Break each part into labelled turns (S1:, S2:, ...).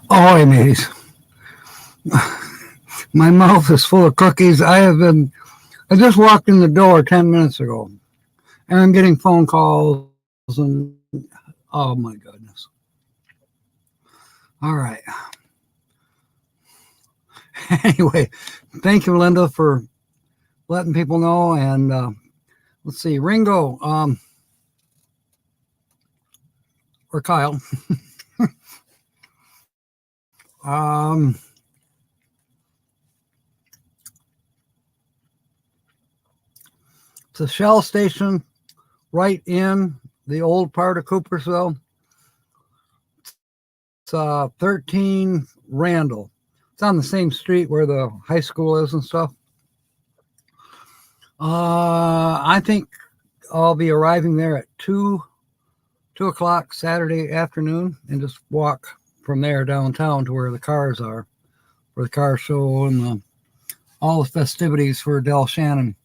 S1: Oh, mateys. My mouth is full of cookies. I just walked in the door 10 minutes ago, and I'm getting phone calls, and oh my goodness. All right. Anyway, thank you, Linda, for letting people know. And let's see, Ringo, or Kyle. um, it's a Shell station right in the old part of Coopersville. It's 13 Randall. It's on the same street where the high school is and stuff. I think I'll be arriving there at 2 o'clock Saturday afternoon and just walk from there downtown to where the cars are for the car show and all the festivities for Del Shannon.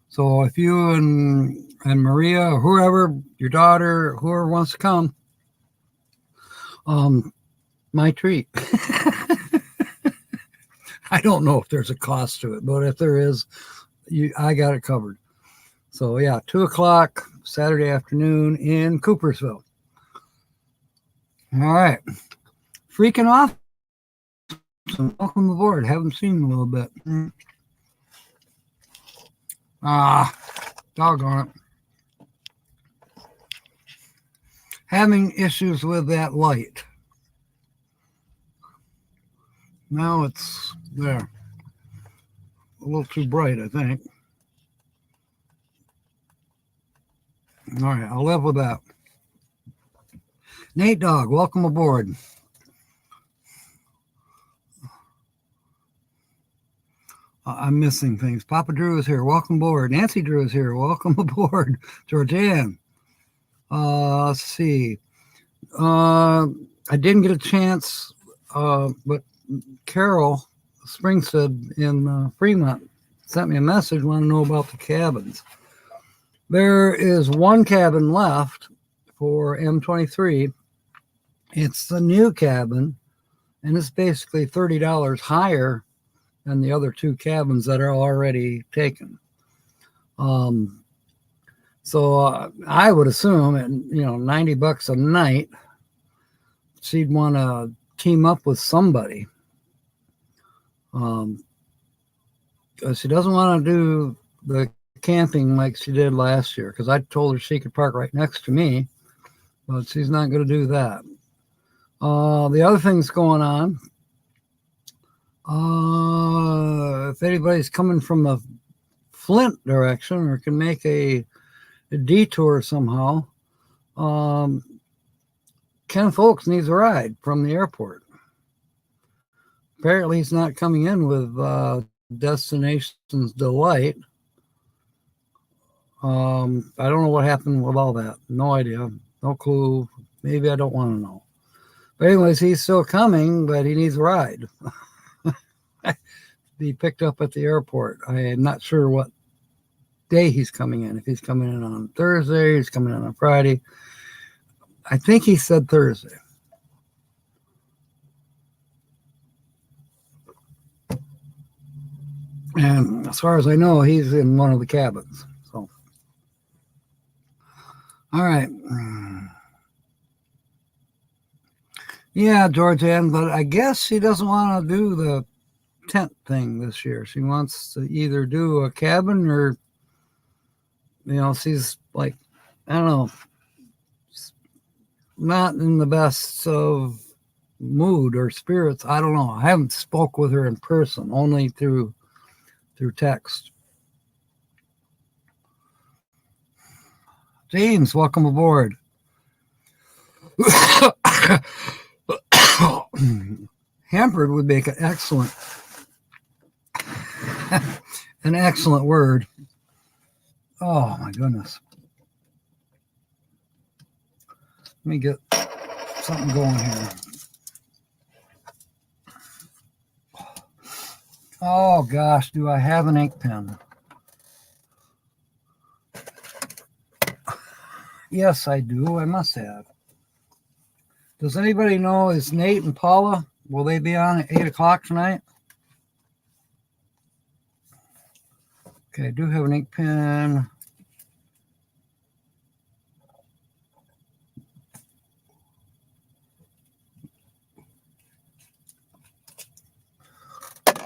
S1: So if you and Maria or whoever, your daughter, whoever wants to come, my treat. I don't know if there's a cost to it, but if there is, I got it covered. So yeah, 2 o'clock Saturday afternoon in Coopersville. All right. Freaking off. So welcome aboard. Haven't seen in a little bit. Doggone it. Having issues with that light. Now it's there. A little too bright, I think. All right, I'll live with that. Nate Dog, welcome aboard. I'm missing things. Papa Drew is here. Welcome aboard. Nancy Drew is here. Welcome aboard. Georgianne. Let's see. I didn't get a chance, but Carol Springstead in Fremont sent me a message, want to know about the cabins. There is one cabin left for M23. It's the new cabin, and it's basically $30 higher than the other two cabins that are already taken. So I would assume, at $90 a night, she'd want to team up with somebody. She doesn't want to do the camping like she did last year, because I told her she could park right next to me, but she's not going to do that. The other things going on, if anybody's coming from the Flint direction or can make a detour somehow, Ken Folks needs a ride from the airport. Apparently he's not coming in with Destinations Delight. I don't know what happened with all that. No idea. No clue. Maybe I don't want to know. But anyways, he's still coming, but he needs a ride. Be picked up at the airport. I am not sure what day he's coming in. If he's coming in on Thursday, he's coming in on Friday. I think he said Thursday. And as far as I know, he's in one of the cabins. So, all right. Yeah, Georgianne, but I guess she doesn't want to do the tent thing this year. She wants to either do a cabin or, she's like, I don't know, not in the best of mood or spirits. I don't know. I haven't spoke with her in person, only through text. James, welcome aboard. Hampered would make an excellent word. Oh my goodness. Let me get something going here. Oh gosh, do I have an ink pen? Yes, I do. I must have. Does anybody know, is Nate and Paula, will they be on at 8 o'clock tonight? Okay, I do have an ink pen.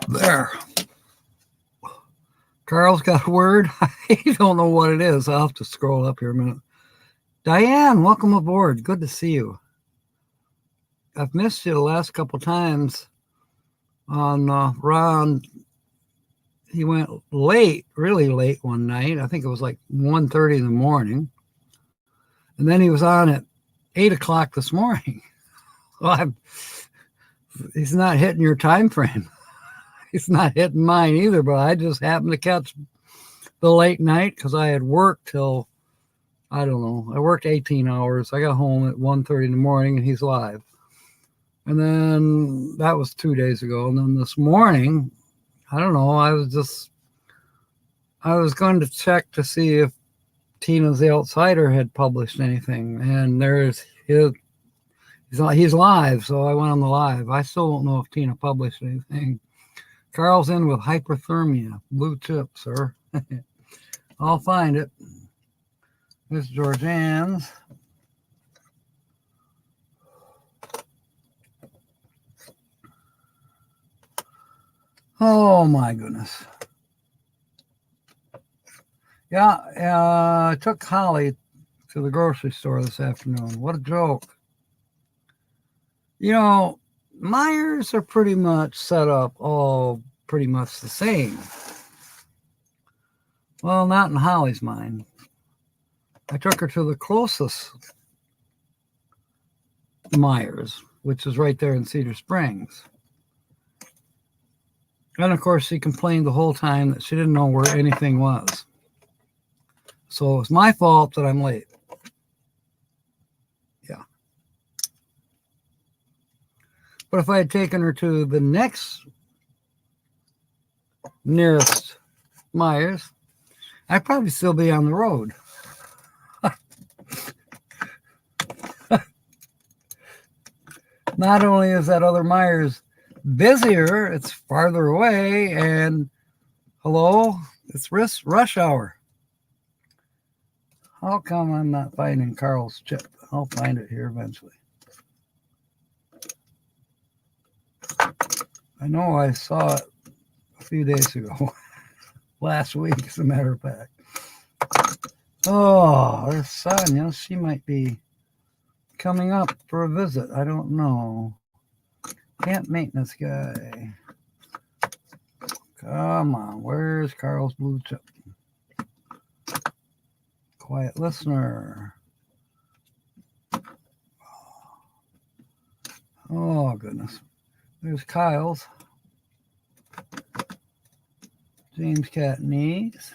S1: There. Carl's got a word. I don't know what it is. I'll have to scroll up here a minute. Diane, welcome aboard. Good to see you. I've missed you the last couple times on Ron. He went late, really late one night. I think it was like 1:30 in the morning. And then he was on at 8 o'clock this morning. Well, he's not hitting your time frame. He's not hitting mine either, but I just happened to catch the late night because I had worked till, I don't know, I worked 18 hours. I got home at 1:30 in the morning and he's live. And then that was 2 days ago. And then this morning, I don't know, I was going to check to see if Tina's The Outsider had published anything. And there's he's live, so I went on the live. I still don't know if Tina published anything. Carl's in with hyperthermia, blue chip, sir. I'll find it. This is Georgianne's. Oh my goodness. Yeah, I took Holly to the grocery store this afternoon. What a joke. You know, Myers are pretty much set up all pretty much the same. Well, not in Holly's mind. I took her to the closest Myers, which is right there in Cedar Springs. And of course, she complained the whole time that she didn't know where anything was. So it's my fault that I'm late. Yeah. But if I had taken her to the next nearest Myers, I'd probably still be on the road. Not only is that other Myers busier, it's farther away, and hello, it's rush hour. How come I'm not finding Carl's chip? I'll find it here eventually. I know I saw it a few days ago. Last week, as a matter of fact. Oh, there's Sonia. She might be coming up for a visit. I don't know. Camp maintenance guy. Come on. Where's Carl's blue chip? Quiet listener. Oh, goodness. There's Kyle's. James Catney's.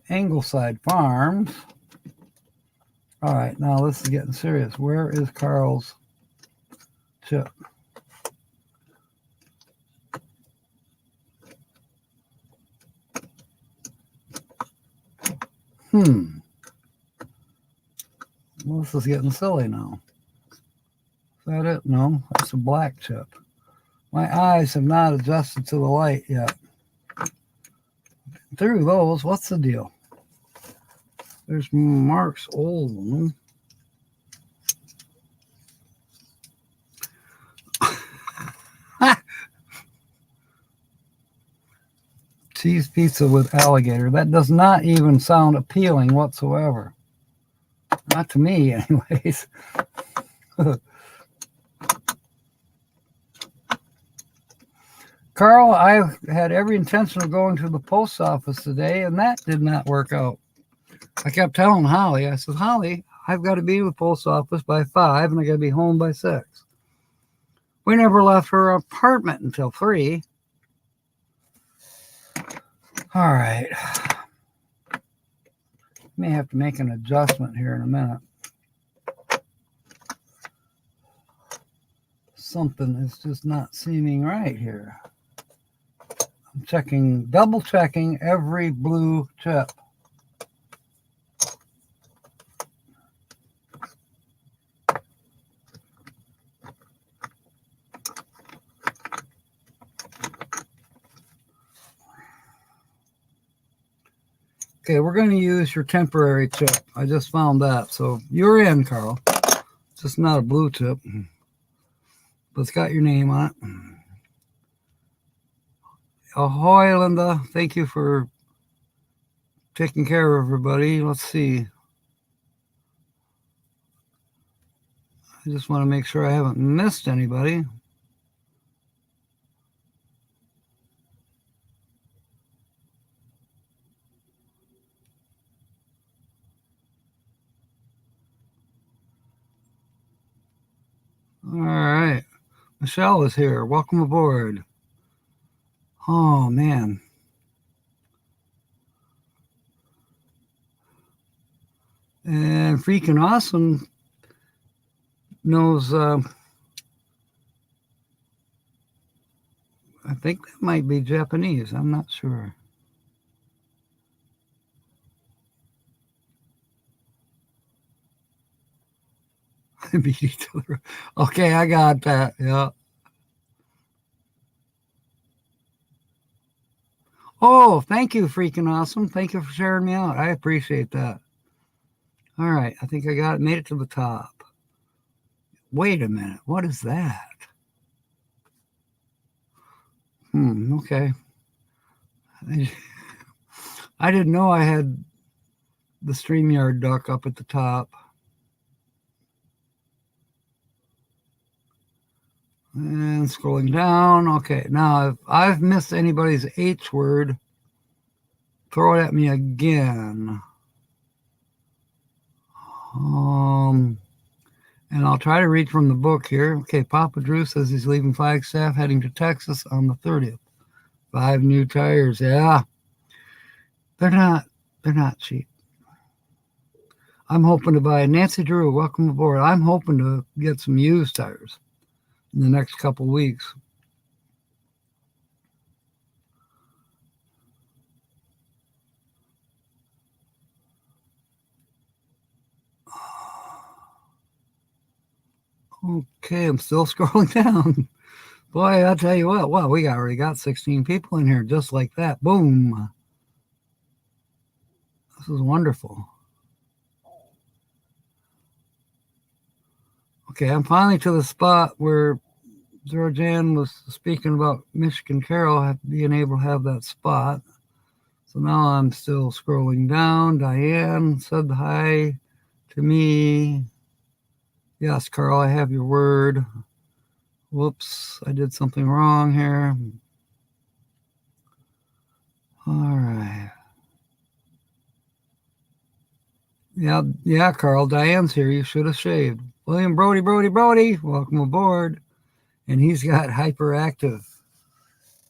S1: Angleside Farms. All right, now this is getting serious. Where is Carl's chip? Well, this is getting silly now. Is that it? No, that's a black chip. My eyes have not adjusted to the light yet. Through those, what's the deal? There's Mark's old one. Cheese pizza with alligator. That does not even sound appealing whatsoever. Not to me, anyways. Carl, I had every intention of going to the post office today, and that did not work out. I kept telling Holly, I said, Holly, I've got to be in the post office by 5, and I got to be home by 6. We never left her apartment until 3. All right. May have to make an adjustment here in a minute. Something is just not seeming right here. I'm double checking every blue chip. Okay, we're going to use your temporary chip. I just found that. So you're in, Carl. It's just not a blue chip, but it's got your name on it. Ahoy, Linda. Thank you for taking care of everybody. Let's see. I just want to make sure I haven't missed anybody. All right. Michelle is here. Welcome aboard. Oh, man. And freaking awesome knows, I think that might be Japanese. I'm not sure. Beat each other. Okay, I got that. Yeah. Oh, thank you, freaking awesome. Thank you for sharing me out. I appreciate that. All right, I think I got it. Made it to the top. Wait a minute. What is that? Okay. I didn't know I had the StreamYard duck up at the top. And scrolling down. Okay, now if I've missed anybody's H word, throw it at me again. And I'll try to read from the book here. Okay, Papa Drew says he's leaving Flagstaff, heading to Texas on the 30th. 5 new tires. Yeah, they're not cheap. I'm hoping to buy. Nancy Drew, welcome aboard. I'm hoping to get some used tires in the next couple weeks. Okay, I'm still scrolling down. Boy, I'll tell you what. Wow, we already got 16 people in here just like that. Boom. This is wonderful. Okay, I'm finally to the spot where Georgianne was speaking about Michigan Carol being able to have that spot. So now I'm still scrolling down. Diane said hi to me. Yes, Carl, I have your word. Whoops, I did something wrong here. All right. Yeah, Carl, Diane's here. You should have shaved. William Brody, welcome aboard. And he's got hyperactive.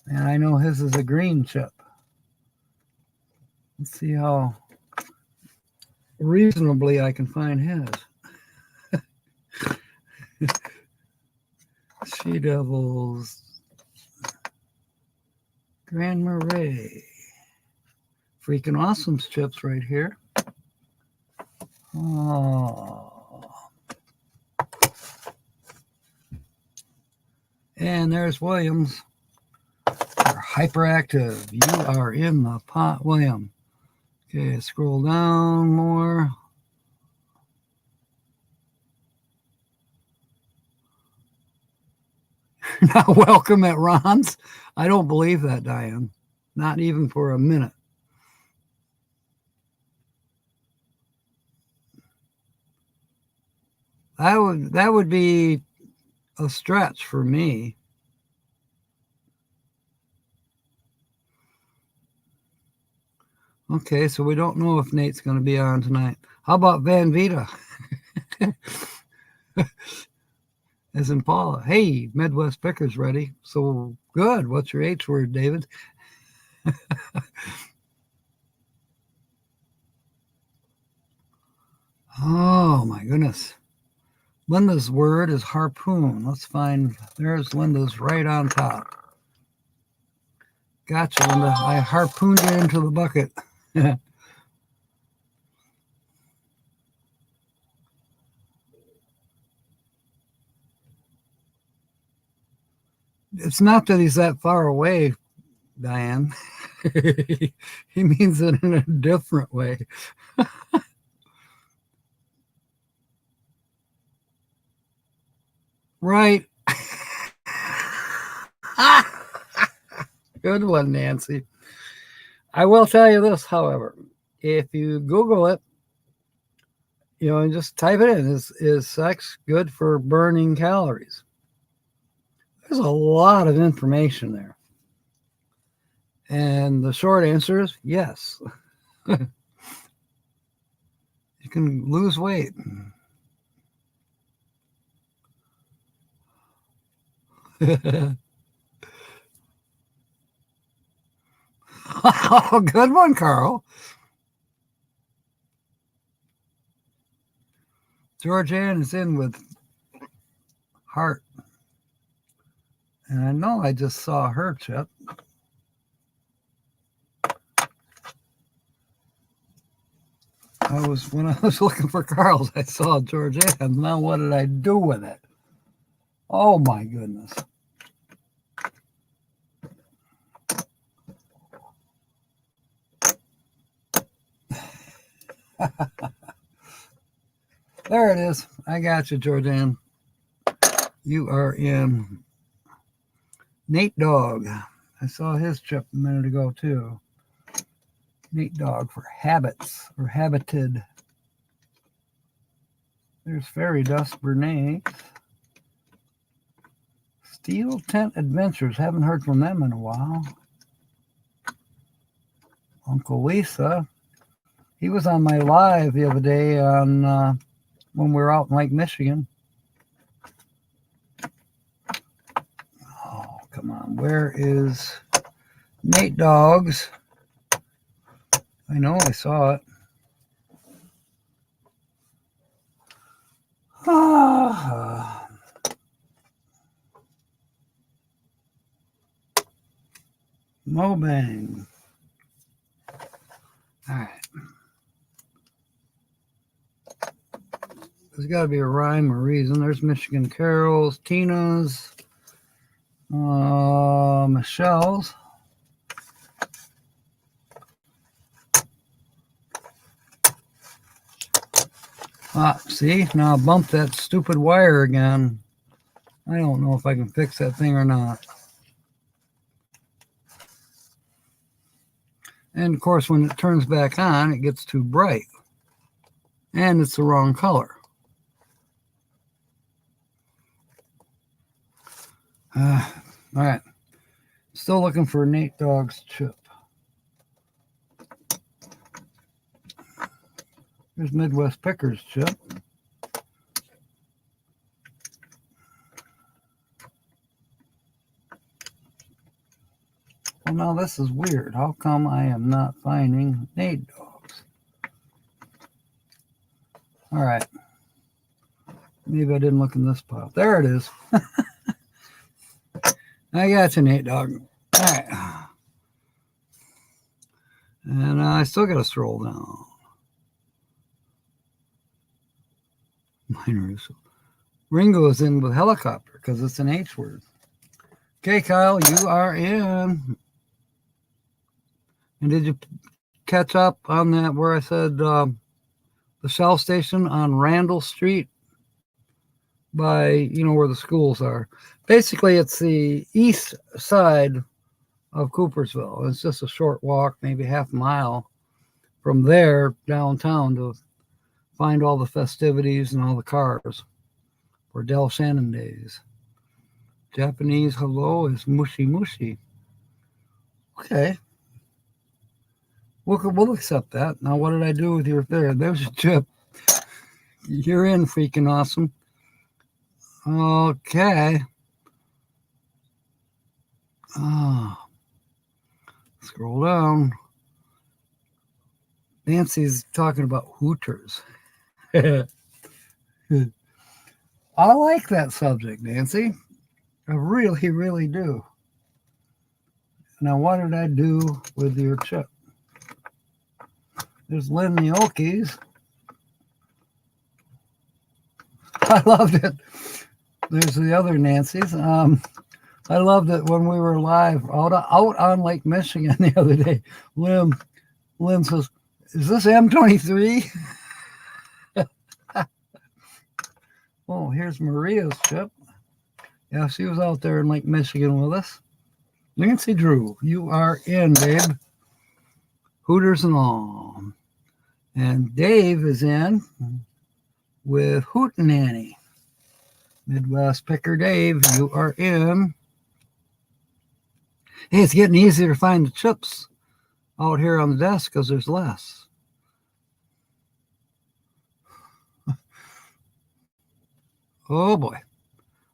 S1: And I know his is a green chip. Let's see how reasonably I can find his. She Devils. Grand Marais. Freaking awesome chips right here. Oh. And there's Williams. You're hyperactive. You are in the pot, William. Okay, scroll down more. You're not welcome at Ron's. I don't believe that, Diane. Not even for a minute. That would be a stretch for me. Okay, so we don't know if Nate's going to be on tonight. How about Van Vita? As in Paula. Hey, Midwest Picker's ready. So good. What's your H word, David? Oh, my goodness. Linda's word is harpoon. Let's find, there's Linda's right on top. Gotcha, Linda. I harpooned you into the bucket. It's not that he's that far away, Diane. He means it in a different way. Right. Good one, Nancy. I will tell you this, however. If you Google it, and just type it in, is sex good for burning calories? There's a lot of information there. And the short answer is yes. You can lose weight. Oh, good one, Carl. Georgianne is in with heart. And I know I just saw her, Chip. When I was looking for Carl's, I saw Georgianne. Now what did I do with it? Oh my goodness. There it is. I got you, Georgianne. You are in. Nate Dog. I saw his Chip a minute ago, too. Nate Dog for habits or habited. There's Fairy Dust Bernays. Steel Tent Adventures. Haven't heard from them in a while. Uncle Lisa. He was on my live the other day on when we were out in Lake Michigan. Oh, come on. Where is Nate Dogs? I know I saw it. Mobang. All right. There's got to be a rhyme or reason. There's Michigan Carols, Tina's, Michelle's. See, now I bumped that stupid wire again. I don't know if I can fix that thing or not. And of course, when it turns back on, it gets too bright. And it's the wrong color. All right. Still looking for Nate Dog's Chip. There's Midwest Pickers Chip. Well, now this is weird. How come I am not finding Nate Dogs? All right. Maybe I didn't look in this pile. There it is. I got you, Nate Dog. All right. And I still got to scroll down. Minor issue. Ringo is in with helicopter because it's an H word. Okay, Kyle, you are in. And did you catch up on that where I said the Shell station on Randall Street by, where the schools are? Basically, it's the east side of Coopersville. It's just a short walk, maybe half a mile from there downtown to find all the festivities and all the cars for Del Shannon days. Japanese hello is mushi mushi. Okay. We'll accept that. Now, what did I do with your there? There's a Chip. You're in, freaking awesome. Okay. Scroll down. Nancy's talking about Hooters. I like that subject, Nancy. I really, really do. Now, what did I do with your Chip? There's Lynn the Okies. I loved it. There's the other Nancy's. I loved it when we were live out on Lake Michigan the other day. Lynn says, "Is this M23?" Oh, here's Maria's ship. Yeah, she was out there in Lake Michigan with us. Nancy Drew, you are in, babe. Hooters and all. And Dave is in with Hootenanny. Midwest Picker Dave, you are in. Hey, it's getting easier to find the chips out here on the desk because there's less. Oh boy.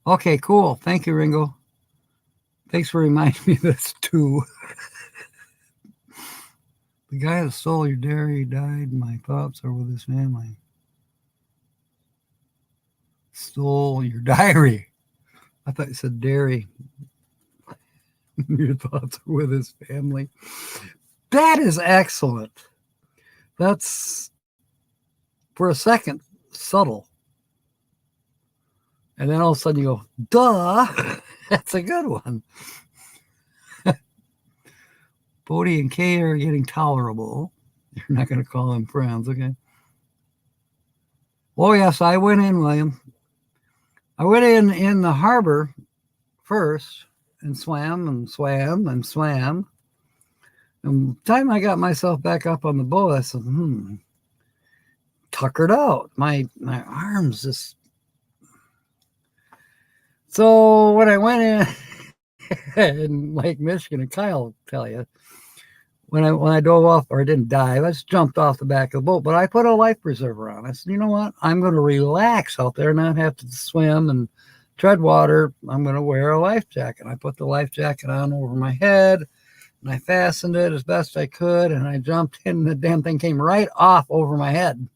S1: Okay, cool. Thank you, Ringo. Thanks for reminding me of this too. The guy that stole your dairy died. My thoughts are with his family. Stole your diary. I thought you said dairy. Your thoughts are with his family. That is excellent. That's, for a second, subtle. And then all of a sudden you go, duh. That's a good one. Bodie and Kay are getting tolerable. You're not going to call them friends, okay? Oh, yes, I went in, William. I went in the harbor first and swam and swam and swam. And the time I got myself back up on the boat, I said, tuckered out. My arms just... So when I went in Lake Michigan, and Kyle will tell you, when I dove off, or I didn't dive, I just jumped off the back of the boat, but I put a life preserver on. I said, you know what? I'm going to relax out there and not have to swim and tread water. I'm going to wear a life jacket. I put the life jacket on over my head, and I fastened it as best I could, and I jumped in, and the damn thing came right off over my head.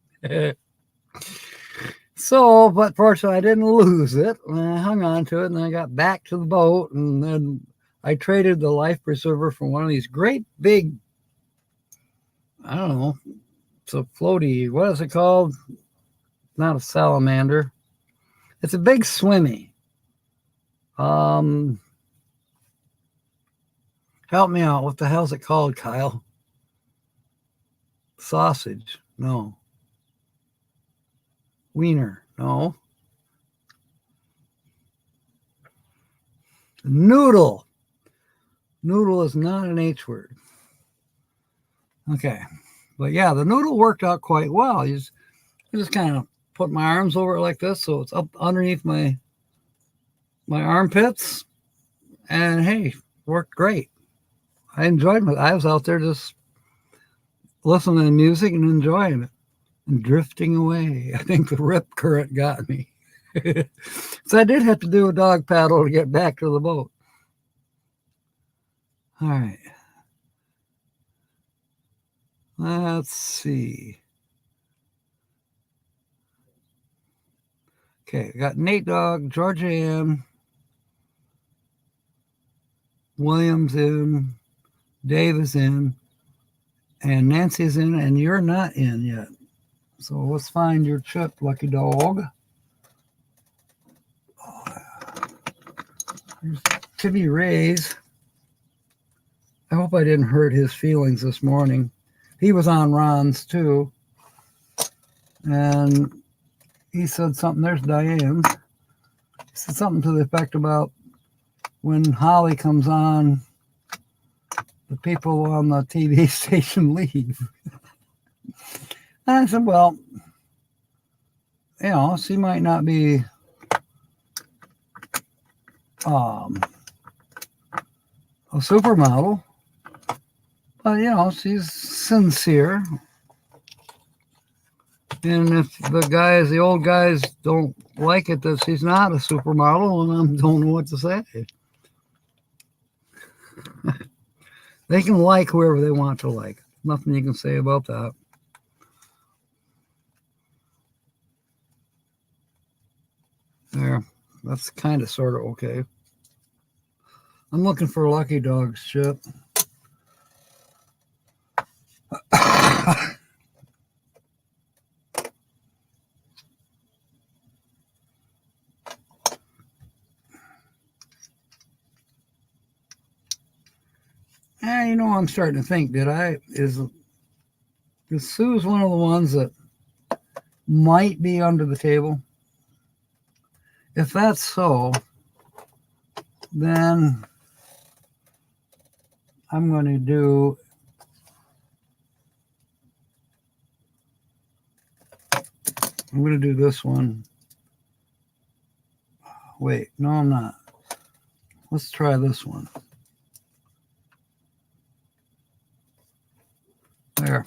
S1: So, but fortunately, I didn't lose it. I hung on to it, and I got back to the boat, and then I traded the life preserver for one of these great big, I don't know, it's a floaty, what is it called? Not a salamander. It's a big swimmy. Help me out. What the hell's it called, Kyle? Sausage? No. Wiener? No. Noodle. Noodle is not an H word. Okay. But yeah, the noodle worked out quite well. I just kind of put my arms over it like this, so it's up underneath my armpits. And hey, worked great. I enjoyed it. I was out there just listening to music and enjoying it and drifting away. I think the rip current got me. So I did have to do a dog paddle to get back to the boat. All right. Let's see. Okay, we got Nate Dog, Georgia Ann, Williams in, Dave is in, and Nancy's in, and you're not in yet. So let's find your chip, lucky dog. Here's Timmy Ray's. I hope I didn't hurt his feelings this morning. He was on Ron's too. And he said something, there's Diane. He said something to the effect about when Holly comes on, the people on the TV station leave. And I said, well, you know, she might not be a supermodel, but, you know, she's sincere. And if the old guys don't like it that she's not a supermodel, then I don't know what to say. They can like whoever they want to like. Nothing you can say about that. There, that's kind of sort of okay. I'm looking for a lucky dog's chip. I'm starting to think, is Sue's one of the ones that might be under the table? If that's so, then I'm going to do this one. Wait, no, I'm not. Let's try this one. There.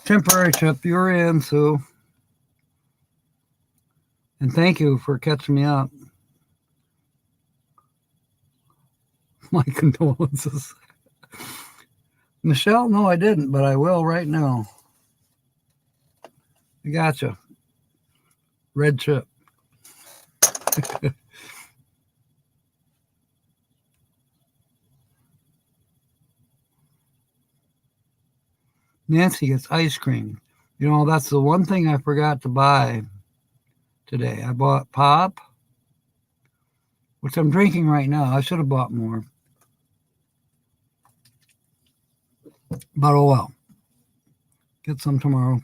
S1: Temporary chip, you're in, Sue. And thank you for catching me up. My condolences. Michelle, no, I didn't, but I will right now. I gotcha. Red chip. Nancy gets ice cream. That's the one thing I forgot to buy today. I bought pop, which I'm drinking right now. I should have bought more. But oh well. Get some tomorrow.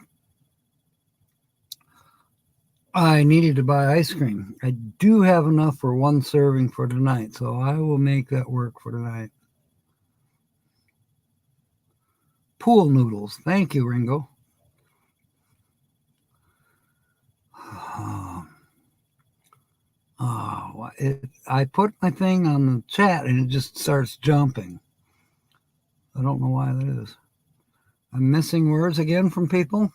S1: I needed to buy ice cream. I do have enough for one serving for tonight, so I will make that work for tonight. Pool noodles. Thank you, Ringo. I put my thing on the chat and it just starts jumping. I don't know why that is. I'm missing words again from people.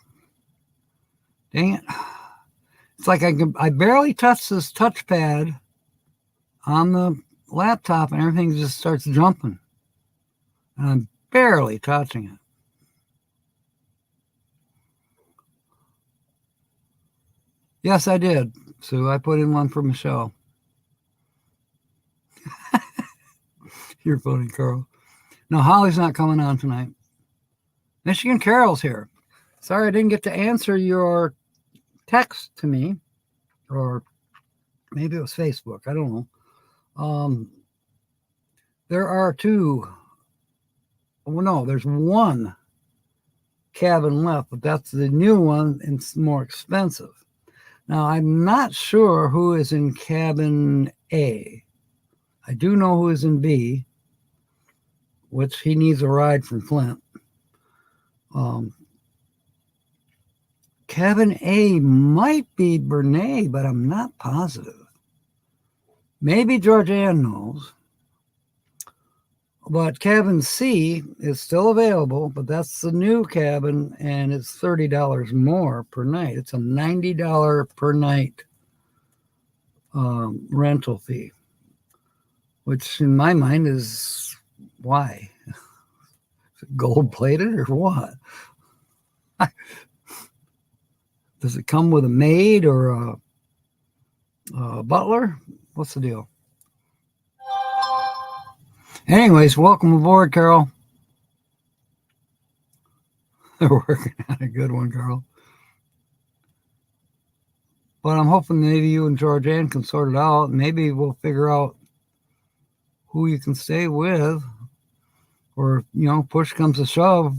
S1: Dang it. It's like I barely touch this touchpad on the laptop and everything just starts jumping. And I'm barely touching it. Yes, I did. So I put in one for Michelle. You're funny, Carl. No, Holly's not coming on tonight. Michigan Carol's here. Sorry I didn't get to answer your text to me. Or maybe it was Facebook. I don't know. There are two. Well, no, there's one cabin left, but that's the new one and it's more expensive. Now, I'm not sure who is in cabin A. I do know who is in B, which he needs a ride from Flint. Cabin A might be Bernay, but I'm not positive. Maybe Georgianne knows. But cabin C is still available, but that's the new cabin, and it's $30 more per night. It's a $90 per night rental fee, which in my mind is why? Is it gold-plated or what? Does it come with a maid or a butler? What's the deal? Anyways, welcome aboard, Carol. They're working on a good one, Carol. But I'm hoping maybe you and Georgianne can sort it out. Maybe we'll figure out who you can stay with. Or, push comes to shove,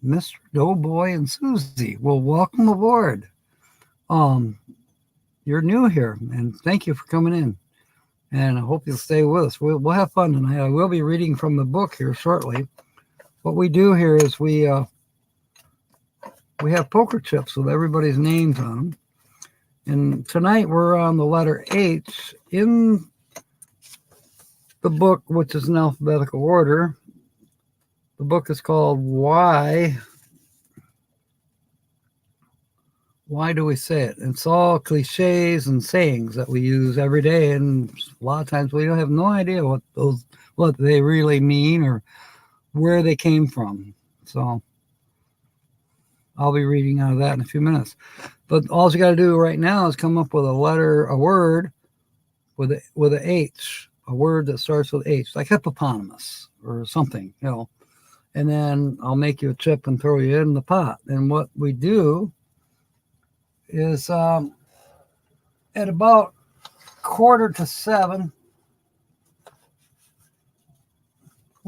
S1: Mr. Doughboy and Susie. Well, welcome aboard. You're new here, and thank you for coming in. And I hope you'll stay with us. We'll have fun tonight. I will be reading from the book here shortly. What we do here is we have poker chips with everybody's names on them. And tonight we're on the letter H in the book, which is in alphabetical order. The book is called Why do we say it? It's all cliches and sayings that we use every day, and a lot of times we don't have no idea what they really mean or where they came from. So I'll be reading out of that in a few minutes. But all you got to do right now is come up with a word with a H, a word that starts with H, like hippopotamus or something, And then I'll make you a chip and throw you in the pot. And what we do is at about 6:45,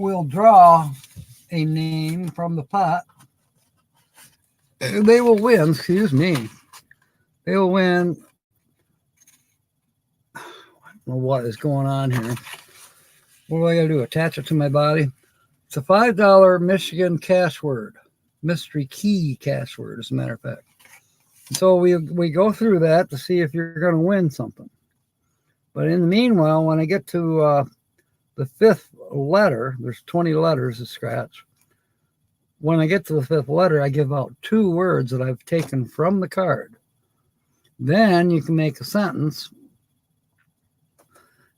S1: will draw a name from the pot. They will win, excuse me. They will win. I don't know what is going on here. What do I got to do? Attach it to my body? It's a $5 Michigan cash word. Mystery key cash word, as a matter of fact. So we go through that to see if you're going to win something. But in the meanwhile, when I get to the fifth letter, there's 20 letters to scratch. When I get to the fifth letter, I give out 2 words that I've taken from the card. Then you can make a sentence,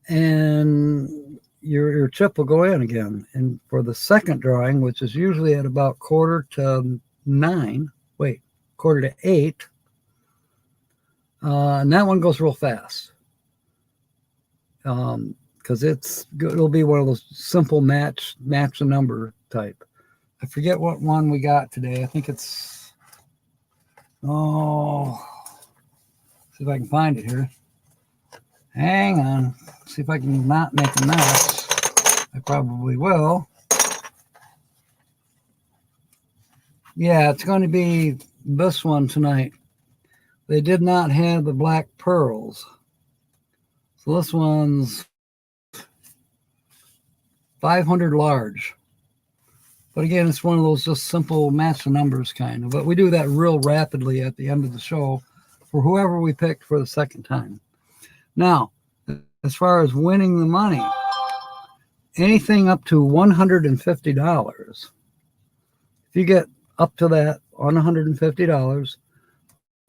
S1: and your chip will go in again. And for the second drawing, which is usually at about quarter to 8, and that one goes real fast. Because it'll be one of those simple match the number type. I forget what one we got today. I think it's, see if I can find it here. Hang on. See if I can not make a mess. I probably will. Yeah, it's going to be this one tonight. They did not have the black pearls. So this one's 500 large. But again, it's one of those just simple match the numbers kind of. But we do that real rapidly at the end of the show for whoever we picked for the second time. Now, as far as winning the money, anything up to $150. If you get up to that on $150,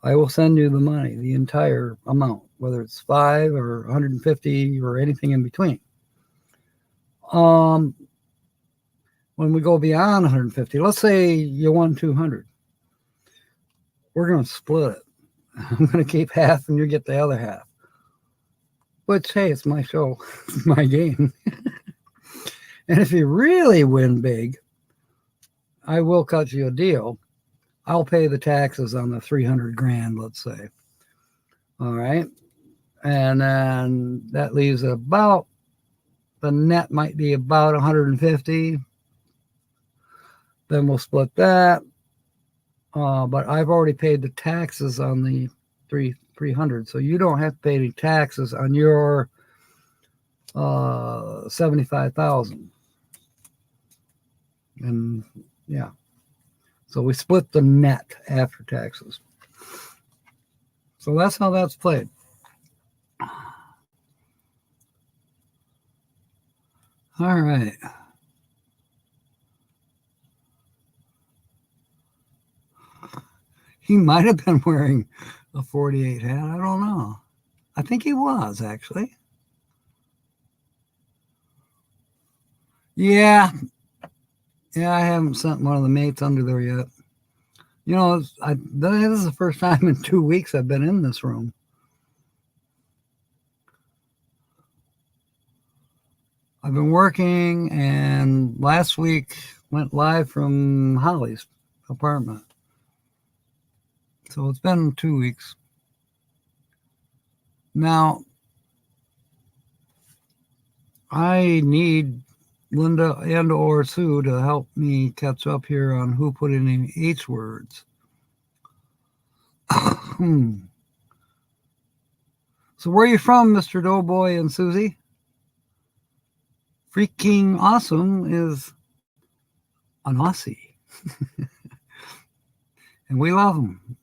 S1: I will send you the money, the entire amount, whether it's 5 or 150 or anything in between. When we go beyond 150, let's say you won 200, we're going to split it. I'm going to keep half and you get the other half. Which, hey, it's my show, it's my game. And if you really win big, I will cut you a deal. I'll pay the taxes on the 300 grand, let's say. All right. And then that leaves about, the net might be about 150. Then we'll split that. But I've already paid the taxes on the 300. So you don't have to pay any taxes on your 75,000. And yeah. So we split the net after taxes. So that's how that's played. All right. He might have been wearing a 48 hat. I don't know. I think he was, actually. Yeah. Yeah, I haven't sent one of the mates under there yet. You know, this is the first time in 2 weeks I've been in this room. I've been working, and last week went live from Holly's apartment. So it's been 2 weeks. Now, I need Linda and or Sue to help me catch up here on who put in any H words. So where are you from, Mr. Doughboy and Susie? Freaking awesome is an Aussie. And we love them.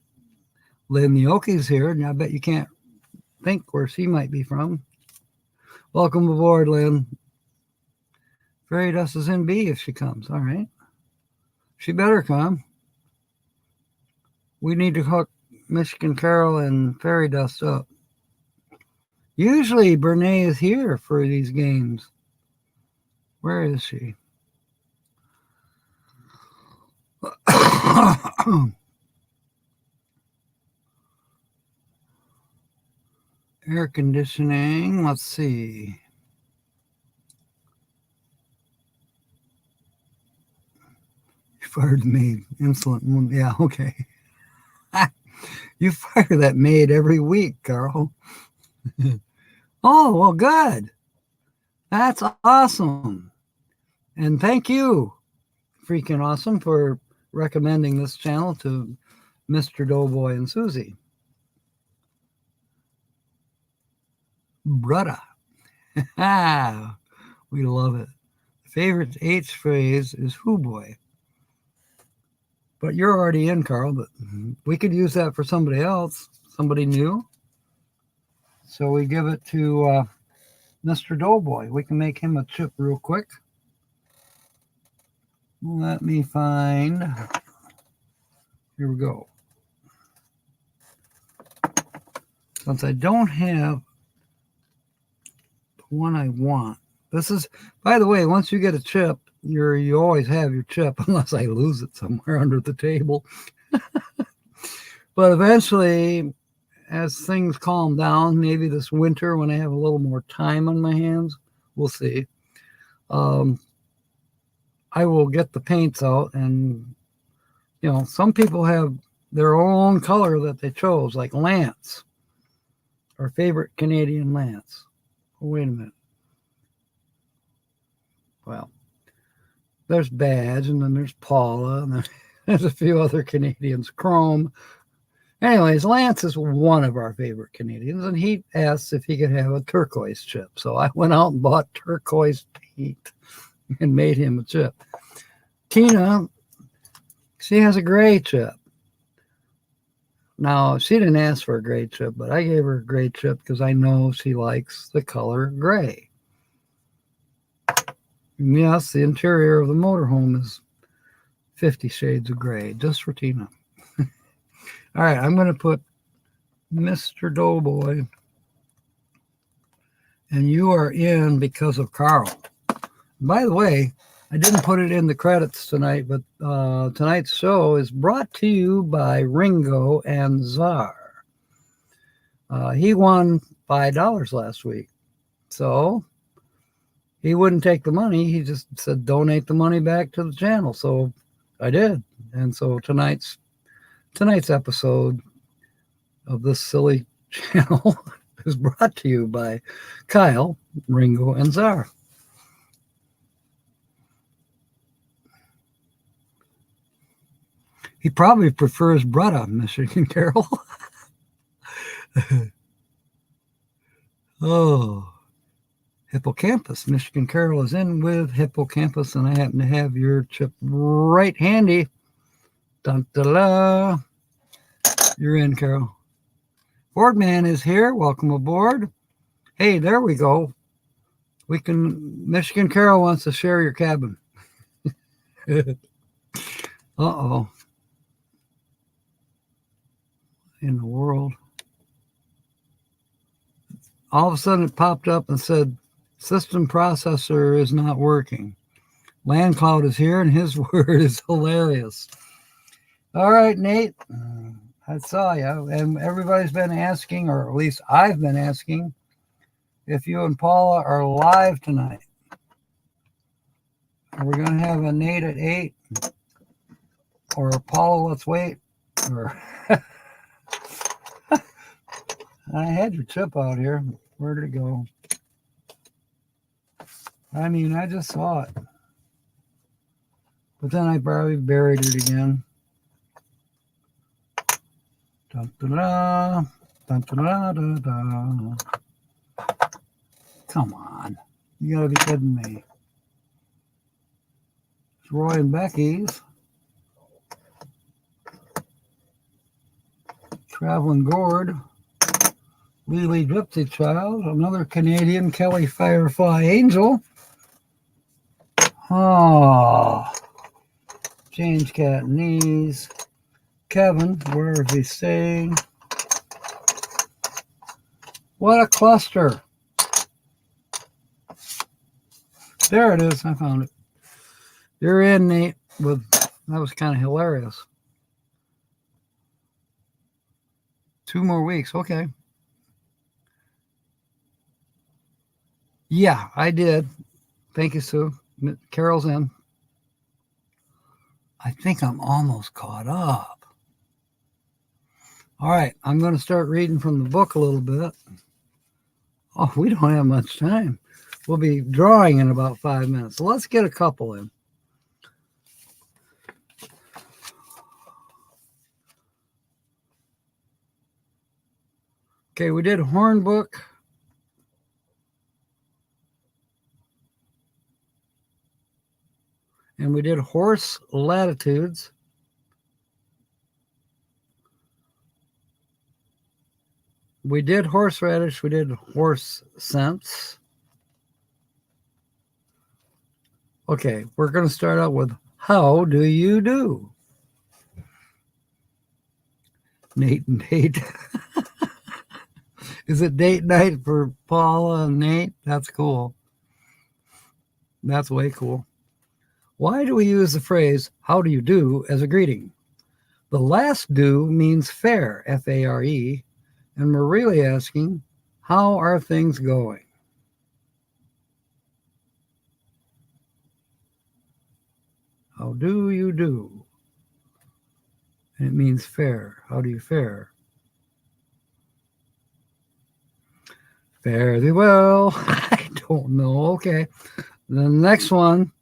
S1: Lynn the Oki's here, and I bet you can't think where she might be from. Welcome aboard, Lynn. Fairy Dust is in B if she comes. All right. She better come. We need to hook Michigan Carol and Fairy Dust up. Usually Brene is here for these games. Where is she? Air conditioning. Let's see. You fired the maid. Insolent. Yeah, okay. You fire that maid every week, Carl. Oh, well, good. That's awesome. And thank you, Freaking Awesome, for recommending this channel to Mr. Doughboy and Susie. Brutta. We love it. Favorite H phrase is "hoo boy." But you're already in, Carl, but we could use that for somebody else, somebody new. So we give it to Mr. Doughboy. We can make him a chip real quick. Let me find. Here we go. Since I don't have the one I want. This is, by the way, once you get a chip, you always have your chip unless I lose it somewhere under the table. But eventually, as things calm down, maybe this winter when I have a little more time on my hands, we'll see. I will get the paints out, and some people have their own color that they chose, like Lance, our favorite Canadian Lance. Oh, wait a minute. Well, there's Badge, and then there's Paula, and then there's a few other Canadians. Chrome. Anyways, Lance is one of our favorite Canadians, and he asked if he could have a turquoise chip. So I went out and bought turquoise paint and made him a chip. Tina, she has a gray chip. Now, she didn't ask for a gray chip, but I gave her a gray chip because I know she likes the color gray. And yes, the interior of the motorhome is 50 Shades of Gray, just for Tina. All right, I'm going to put Mr. Doughboy, and you are in because of Carl. By the way, I didn't put it in the credits tonight, but tonight's show is brought to you by Ringo and Czar. He won $5 last week, so he wouldn't take the money. He just said donate the money back to the channel, so I did. And so tonight's episode of this silly channel is brought to you by Kyle, Ringo, and Czar. He probably prefers Brutta, Michigan Carol. Oh, Hippocampus. Michigan Carol is in with Hippocampus, and I happen to have your chip right handy. Dun-da-la. You're in, Carol. Boardman is here. Welcome aboard. Hey, there we go. Michigan Carol wants to share your cabin. Uh-oh. In the world. All of a sudden it popped up and said, system processor is not working. Land Cloud is here, and his word is hilarious. All right, Nate, I saw you, and everybody's been asking, or at least I've been asking, if you and Paula are live tonight. Are we going to have a Nate at 8? Or Paula, let's wait? Or I had your chip out here. Where did it go? I mean, I just saw it. But then I probably buried it again. Dun-da-da, dun-da-da-da-da. Come on. You gotta be kidding me. It's Roy and Becky's. Traveling Gourd. Lily Gypsy Child. Another Canadian, Kelly Firefly Angel. Oh. James Cat Knees. Kevin, where is he staying? What a cluster. There it is. I found it. You're in, Nate. That was kind of hilarious. 2 more weeks. Okay. Yeah, I did. Thank you, Sue. Carol's in. I think I'm almost caught up. All right, I'm going to start reading from the book a little bit. Oh, we don't have much time. We'll be drawing in about 5 minutes. So let's get a couple in. Okay, we did Hornbook. And we did Horse Latitudes. We did Horseradish. We did Horse Scents. Okay, we're going to start out with How Do You Do? Nate and Nate. Is it date night for Paula and Nate? That's cool. That's way cool. Why do we use the phrase, how do you do, as a greeting? The last do means fare, F-A-R-E, and we're really asking, how are things going? How do you do? And it means fare. How do you fare? Fare thee well. I don't know. Okay. The next one,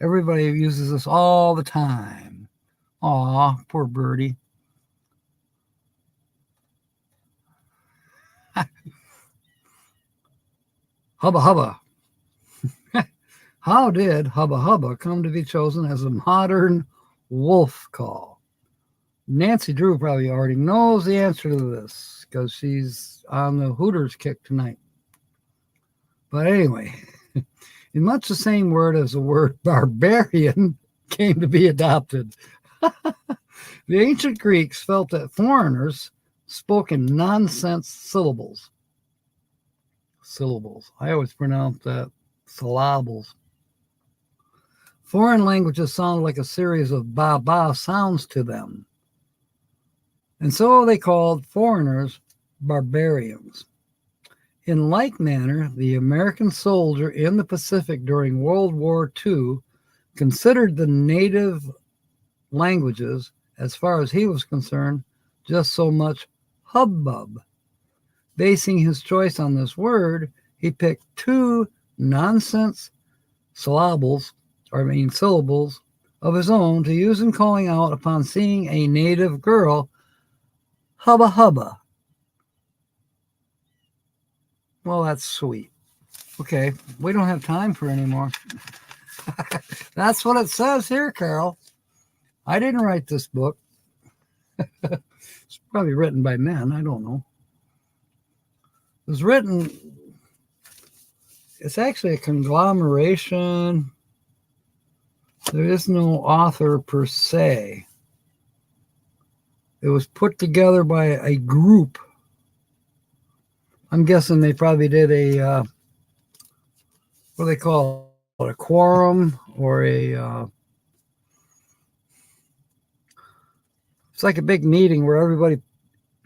S1: everybody uses this all the time. Aw, poor birdie. Hubba hubba. How did hubba hubba come to be chosen as a modern wolf call? Nancy Drew probably already knows the answer to this because she's on the Hooters kick tonight. But anyway, in much the same word as the word barbarian came to be adopted. The ancient Greeks felt that foreigners spoke in nonsense syllables. Syllables. I always pronounce that syllables. Foreign languages sound like a series of ba-ba sounds to them. And so they called foreigners barbarians. In like manner, the American soldier in the Pacific during World War II considered the native languages, as far as he was concerned, just so much hubbub. Basing his choice on this word, he picked two nonsense syllables of his own to use in calling out upon seeing a native girl, hubba hubba. Well, that's sweet. Okay, we don't have time for any more. That's what it says here, Carol. I didn't write this book. It's probably written by men. I don't know. It was written, it's actually a conglomeration. There is no author per se. It was put together by a group. I'm guessing they probably did a, what do they call it, a quorum or a, it's like a big meeting where everybody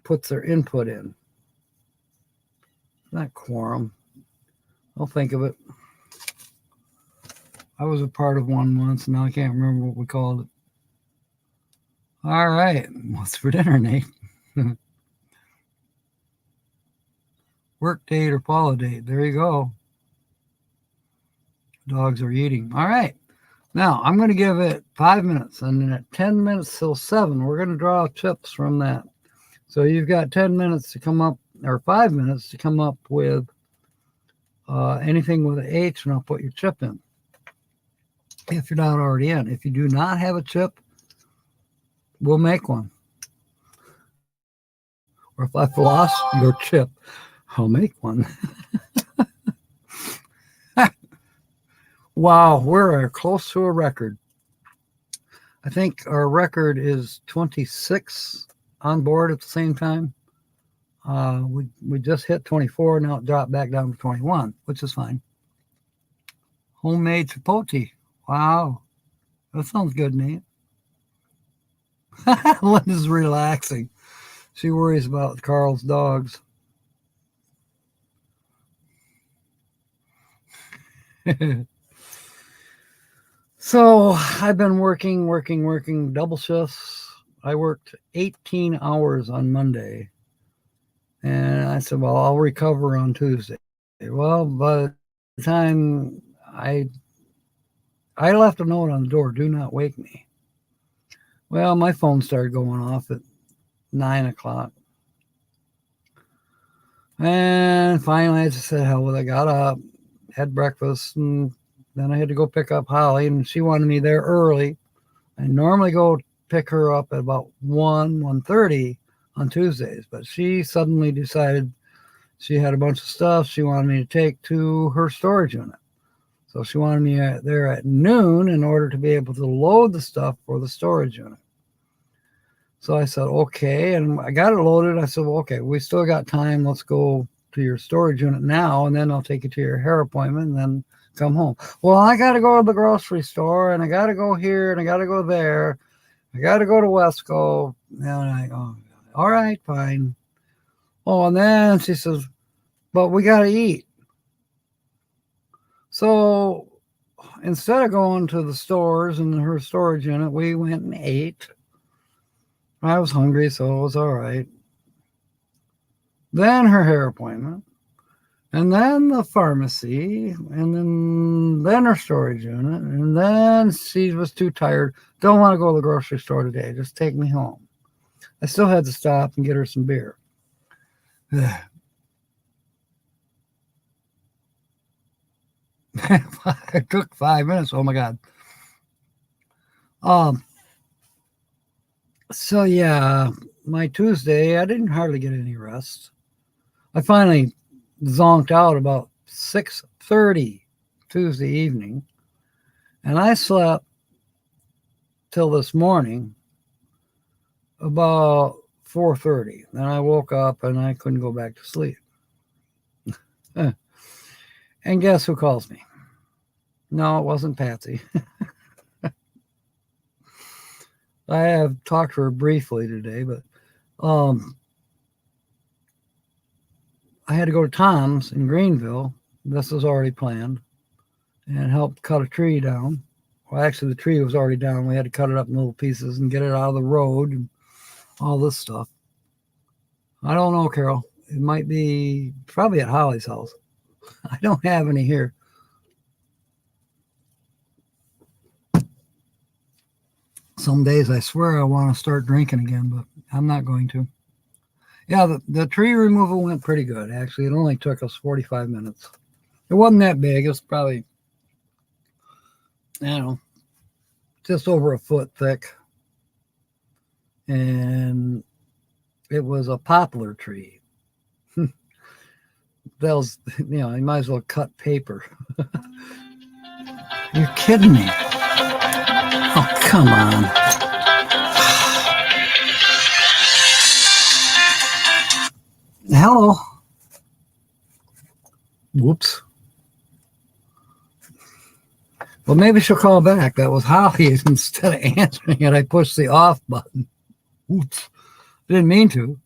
S1: puts their input in. Not quorum. I'll think of it. I was a part of one once, and now I can't remember what we called it. All right. What's for dinner, Nate? Work date or Paula date. There you go. Dogs are eating. All right. Now, I'm going to give it 5 minutes, and then at 10 minutes till 7, we're going to draw chips from that. So you've got 10 minutes to come up, or 5 minutes to come up with anything with an H, and I'll put your chip in. If you're not already in. If you do not have a chip, we'll make one. Or if I've lost your chip, I'll make one. Wow, we're close to a record. I think our record is 26 on board at the same time. We just hit 24, now it dropped back down to 21, which is fine. Homemade chipotle. Wow, that sounds good, Nate. Linda's relaxing. She worries about Carl's dogs. So I've been working double shifts. I worked 18 hours on Monday. And I said, well, I'll recover on Tuesday. Well, by the time I left a note on the door, do not wake me. Well, my phone started going off at 9 o'clock. And finally, I just said, hell with it. I got up, had breakfast, and then I had to go pick up Holly, and she wanted me there early. I normally go pick her up at about 1:30 on Tuesdays, but she suddenly decided she had a bunch of stuff she wanted me to take to her storage unit. So she wanted me there at noon in order to be able to load the stuff for the storage unit. So I said, okay. And I got it loaded. I said, well, okay, we still got time. Let's go to your storage unit now, and then I'll take you to your hair appointment and then come home. Well, I got to go to the grocery store, and I got to go here, and I got to go there. I got to go to Wesco. And I go, all right, fine. Oh, and then she says, but we got to eat. So instead of going to the stores and her storage unit, we went and ate. I was hungry, so it was all right. Then her hair appointment, and then the pharmacy, and then her storage unit, and then she was too tired. Don't want to go to the grocery store today. Just take me home. I still had to stop and get her some beer. It took 5 minutes. Oh my God. So yeah, my Tuesday, I didn't hardly get any rest. I finally zonked out about 6:30 Tuesday evening, and I slept till this morning about 4:30. Then I woke up and I couldn't go back to sleep. And guess who calls me? No, it wasn't Patsy. I have talked to her briefly today, but I had to go to Tom's in Greenville. This was already planned, and help cut a tree down. Well, actually, the tree was already down. We had to cut it up in little pieces and get it out of the road and all this stuff. I don't know, Carol. It might be probably at Holly's house. I don't have any here. Some days I swear I want to start drinking again, but I'm not going to. Yeah, the tree removal went pretty good, actually. It only took us 45 minutes. It wasn't that big. It was probably, I don't know, just over a foot thick. And it was a poplar tree. Those, you might as well cut paper. You're kidding me. Oh, come on. Hello. Whoops. Well, maybe she'll call back. That was Holly. Instead of answering it, I pushed the off button. Oops. Didn't mean to.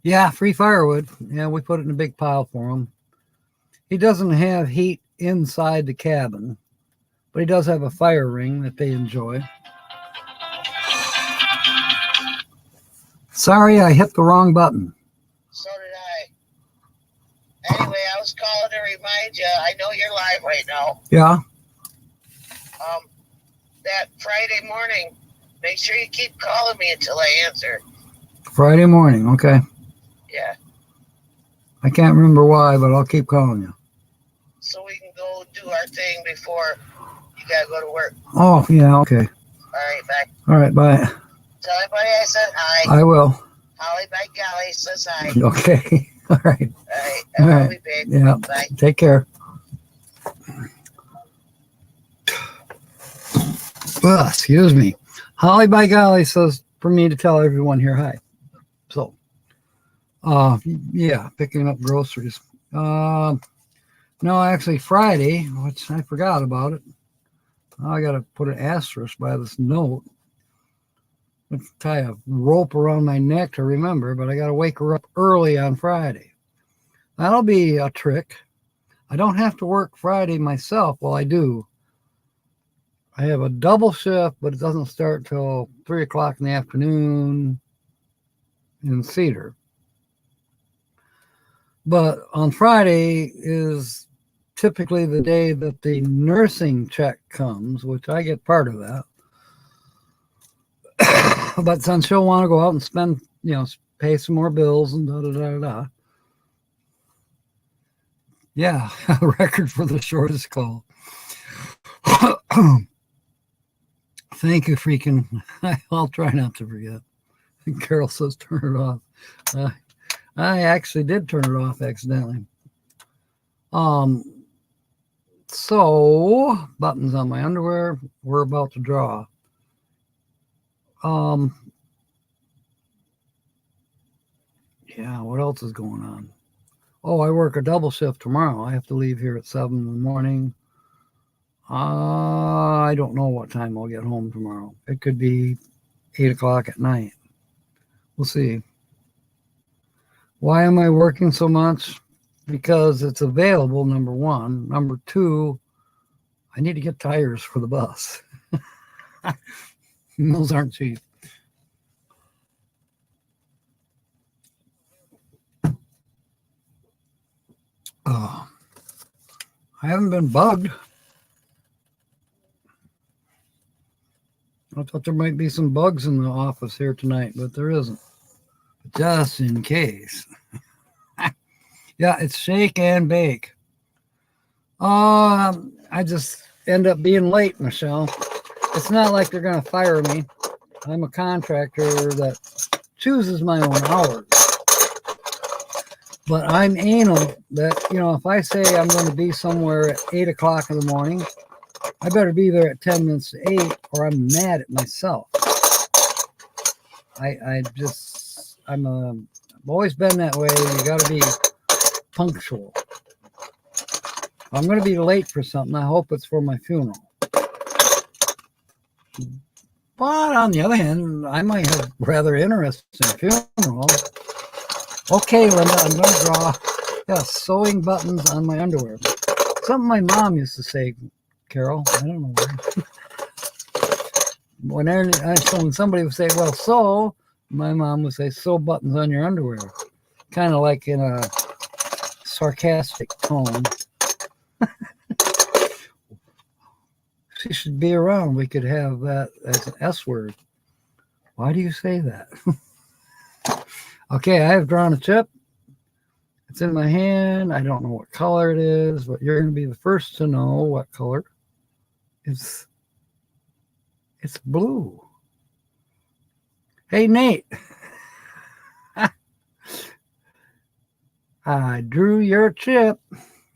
S1: Yeah, free firewood. Yeah, we put it in a big pile for him. He doesn't have heat inside the cabin, but he does have a fire ring that they enjoy. Sorry, I hit the wrong button.
S2: So did I. Anyway, I was calling to remind you, I know you're live right now.
S1: Yeah.
S2: That Friday morning, make sure you keep calling me until I answer.
S1: Friday morning, okay.
S2: Yeah.
S1: I can't remember why, but I'll keep calling you.
S2: So we can go do our thing before you gotta go to work.
S1: Oh, yeah, okay.
S2: All right, bye.
S1: All right, bye.
S2: Tell everybody I said hi.
S1: I will.
S2: Holly by golly says hi.
S1: Okay. All right.
S2: All right.
S1: All
S2: I love
S1: right.
S2: you, babe.
S1: Yeah.
S2: Bye.
S1: Take care. Excuse me. Holly by golly says for me to tell everyone here hi. So, yeah, picking up groceries. No, actually Friday, which I forgot about it. I got to put an asterisk by this note. Let's tie a rope around my neck to remember, but I got to wake her up early on Friday. That'll be a trick. I don't have to work Friday myself. Well, I do. I have a double shift, but it doesn't start till 3 o'clock in the afternoon in Cedar. But on Friday is typically the day that the nursing check comes, which I get part of that. But since she'll want to go out and spend, pay some more bills and da da da da. Yeah, a record for the shortest call. Thank you, freaking. I'll try not to forget. Carol says turn it off. I actually did turn it off accidentally. So buttons on my underwear. We're about to draw. Yeah, what else is going on? Oh, I work a double shift tomorrow. I have to leave here at 7 in the morning. I don't know what time I'll get home tomorrow. It could be 8 o'clock at night. We'll see. Why am I working so much? Because it's available, number one. Number two, I need to get tires for the bus. Those aren't cheap. Oh, I haven't been bugged. I thought there might be some bugs in the office here tonight, but there isn't. Just in case. Yeah, it's shake and bake. I just end up being late, Michelle. It's not like they're going to fire me. I'm a contractor that chooses my own hours. But I'm anal that, if I say I'm going to be somewhere at 8 o'clock in the morning, I better be there at 10 minutes to 8 or I'm mad at myself. I've always been that way. You got to be punctual. If I'm going to be late for something, I hope it's for my funeral. But on the other hand, I might have rather interesting funeral. Okay, Linda, I'm going to draw sewing buttons on my underwear. Something my mom used to say, Carol. I don't know why. When somebody would say, well, sew, my mom would say, sew buttons on your underwear. Kind of like in a sarcastic tone. She should be around. We could have that as an S word. Why do you say that? Okay, I have drawn a chip. It's in my hand. I don't know what color it is, but you're going to be the first to know what color. It's blue. Hey, Nate. I drew your chip.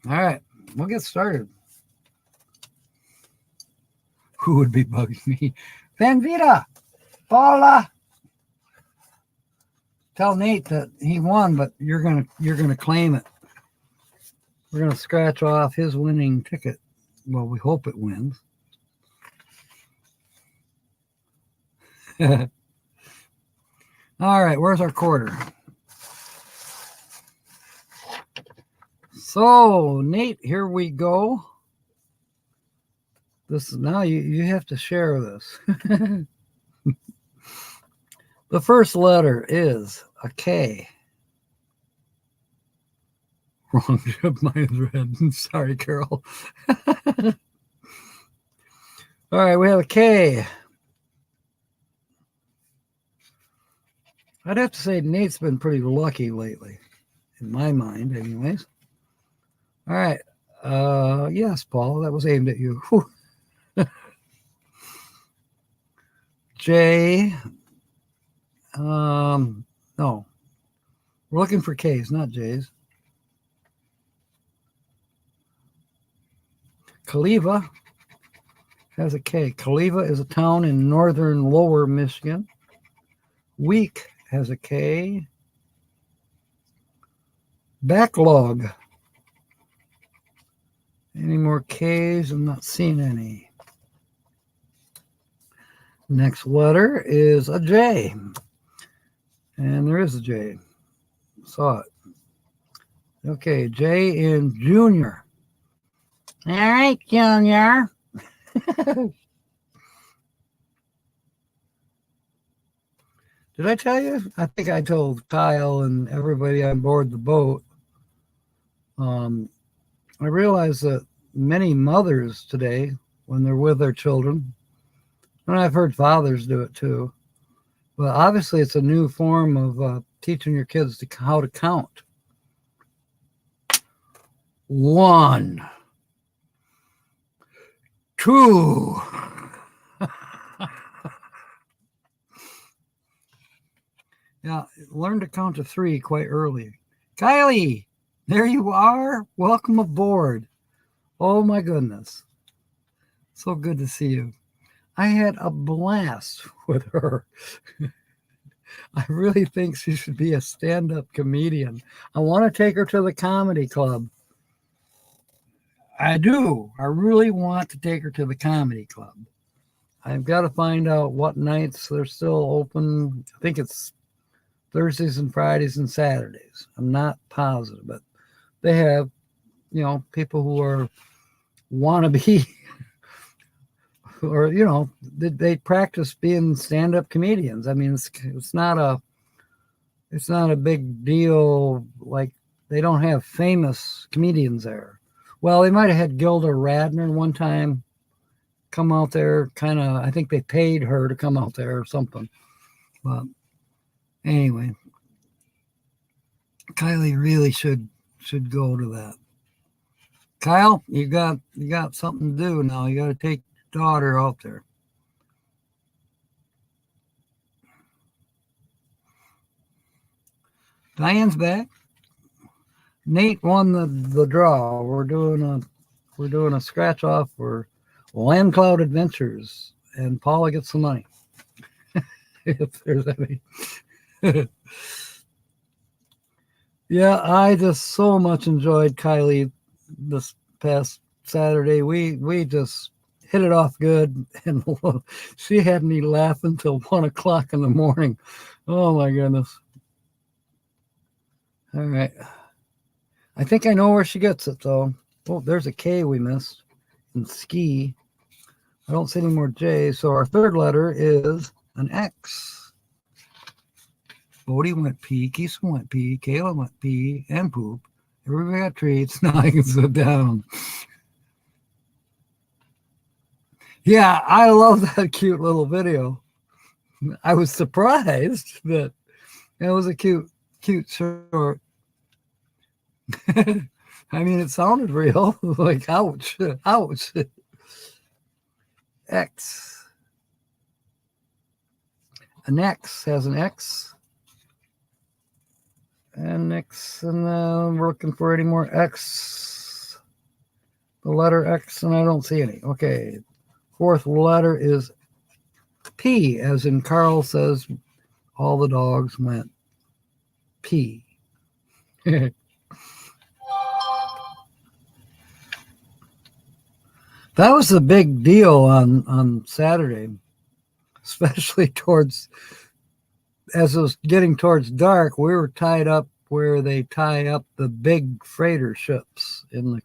S1: All right, we'll get started. Who would be bugging me? Van Vita, Paula. Tell Nate that he won, but you're gonna claim it. We're gonna scratch off his winning ticket. Well, we hope it wins. All right, where's our quarter? So, Nate, here we go. This is now you have to share this. The first letter is a K. Wrong chip, mine's red. Sorry, Carol. All right, we have a K. I'd have to say Nate's been pretty lucky lately, in my mind, anyways. All right. Yes, Paul, that was aimed at you. J. No. We're looking for K's, not J's. Kaliva has a K. Kaliva is a town in northern lower Michigan. Week has a K. Backlog. Any more K's? I'm not seeing any. Next letter is a J. And there is a J. Saw it. Okay, J in junior. All right, Junior. Did I tell you? I think I told Kyle and everybody on board the boat I realize that many mothers today, when they're with their children, and I've heard fathers do it too, but obviously it's a new form of teaching your kids how to count. 1, 2. Yeah, learn to count to 3 quite early. Kylie, there you are. Welcome aboard. Oh my goodness. So good to see you. I had a blast with her. I really think she should be a stand-up comedian. I want to take her to the comedy club. I do. I really want to take her to the comedy club. I've got to find out what nights they're still open. I think it's Thursdays and Fridays and Saturdays. I'm not positive, but they have, people who are wannabe or, they practice being stand-up comedians. I mean, it's not a big deal. Like, they don't have famous comedians there. Well, they might have had Gilda Radner one time come out there, I think they paid her to come out there or something. But anyway, Kylie really should go to that. Kyle, you got something to do now. You got to take your daughter out there. Diane's back. Nate won the draw. We're doing a scratch off for Land Cloud Adventures, and Paula gets the money. If there's any. Yeah, I just so much enjoyed Kylie this past Saturday. We just hit it off good, and she had me laughing till 1 o'clock in the morning. Oh my goodness. All right. I think I know where she gets it though. Oh, there's a K we missed in ski. I don't see any more J's. So our third letter is an X. Bodie went pee, Keeson went pee, Kayla went pee and poop. Everybody got treats. Now I can sit down. Yeah, I love that cute little video. I was surprised that it was a cute short. I mean, it sounded real. Like, ouch, ouch. X. An X has an X. And X, and we're looking for any more X. The letter X, and I don't see any. Okay. Fourth letter is P, as in Carl says, all the dogs went P. That was a big deal on Saturday, especially as it was getting towards dark. We were tied up where they tie up the big freighter ships in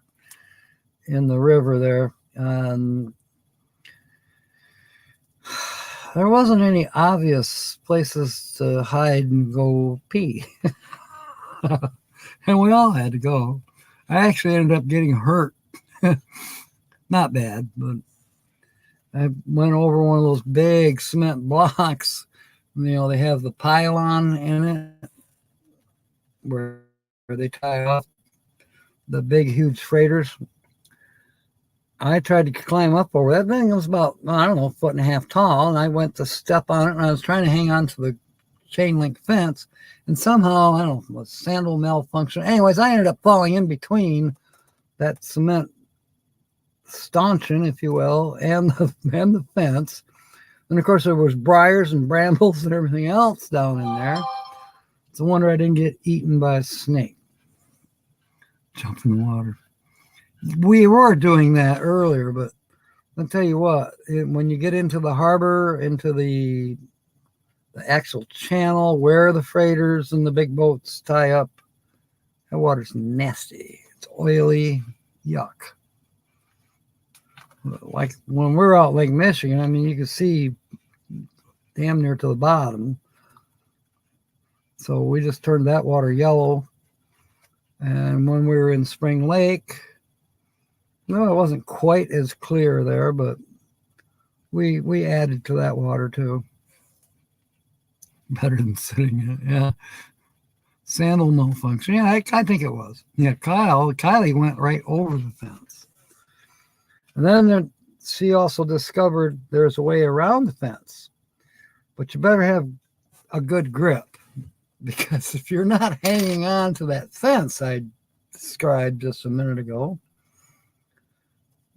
S1: the river there. And there wasn't any obvious places to hide and go pee. And we all had to go. I actually ended up getting hurt. Not bad, but I went over one of those big cement blocks. They have the pylon in it where they tie off the big, huge freighters. I tried to climb up over that thing. It was about, I don't know, 1.5 feet tall, and I went to step on it, and I was trying to hang on to the chain link fence, and somehow, I don't know, a sandal malfunction. Anyways, I ended up falling in between that cement stanchion, if you will, and the fence. And of course, there was briars and brambles and everything else down in there. It's a wonder I didn't get eaten by a snake. Jump in the water. We were doing that earlier, but I'll tell you what, when you get into the harbor, into the actual channel where the freighters and the big boats tie up, that water's nasty. It's oily, yuck. Like when we're out Lake Michigan, I mean, you can see damn near to the bottom. So we just turned that water yellow. And when we were in Spring Lake, no, it wasn't quite as clear there, but we added to that water too. Better than sitting in it, yeah. Sandal malfunction. Yeah, I think it was. Yeah, Kylie went right over the fence. And then she also discovered there's a way around the fence, but you better have a good grip, because if you're not hanging on to that fence I described just a minute ago,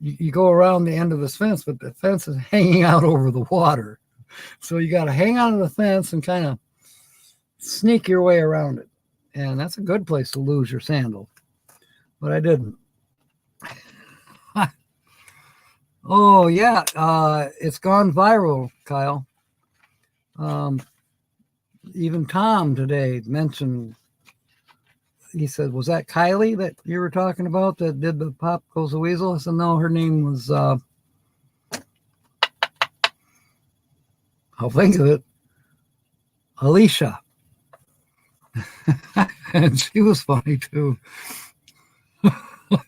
S1: you go around the end of this fence, but the fence is hanging out over the water. So you got to hang on to the fence and kind of sneak your way around it. And that's a good place to lose your sandal. But I didn't. Oh, yeah. It's gone viral, Kyle. Even Tom today mentioned, he said, was that Kylie that you were talking about that did the Pop Goes the Weasel? I said, no, her name was, I'll think of it, Alicia. And she was funny too. But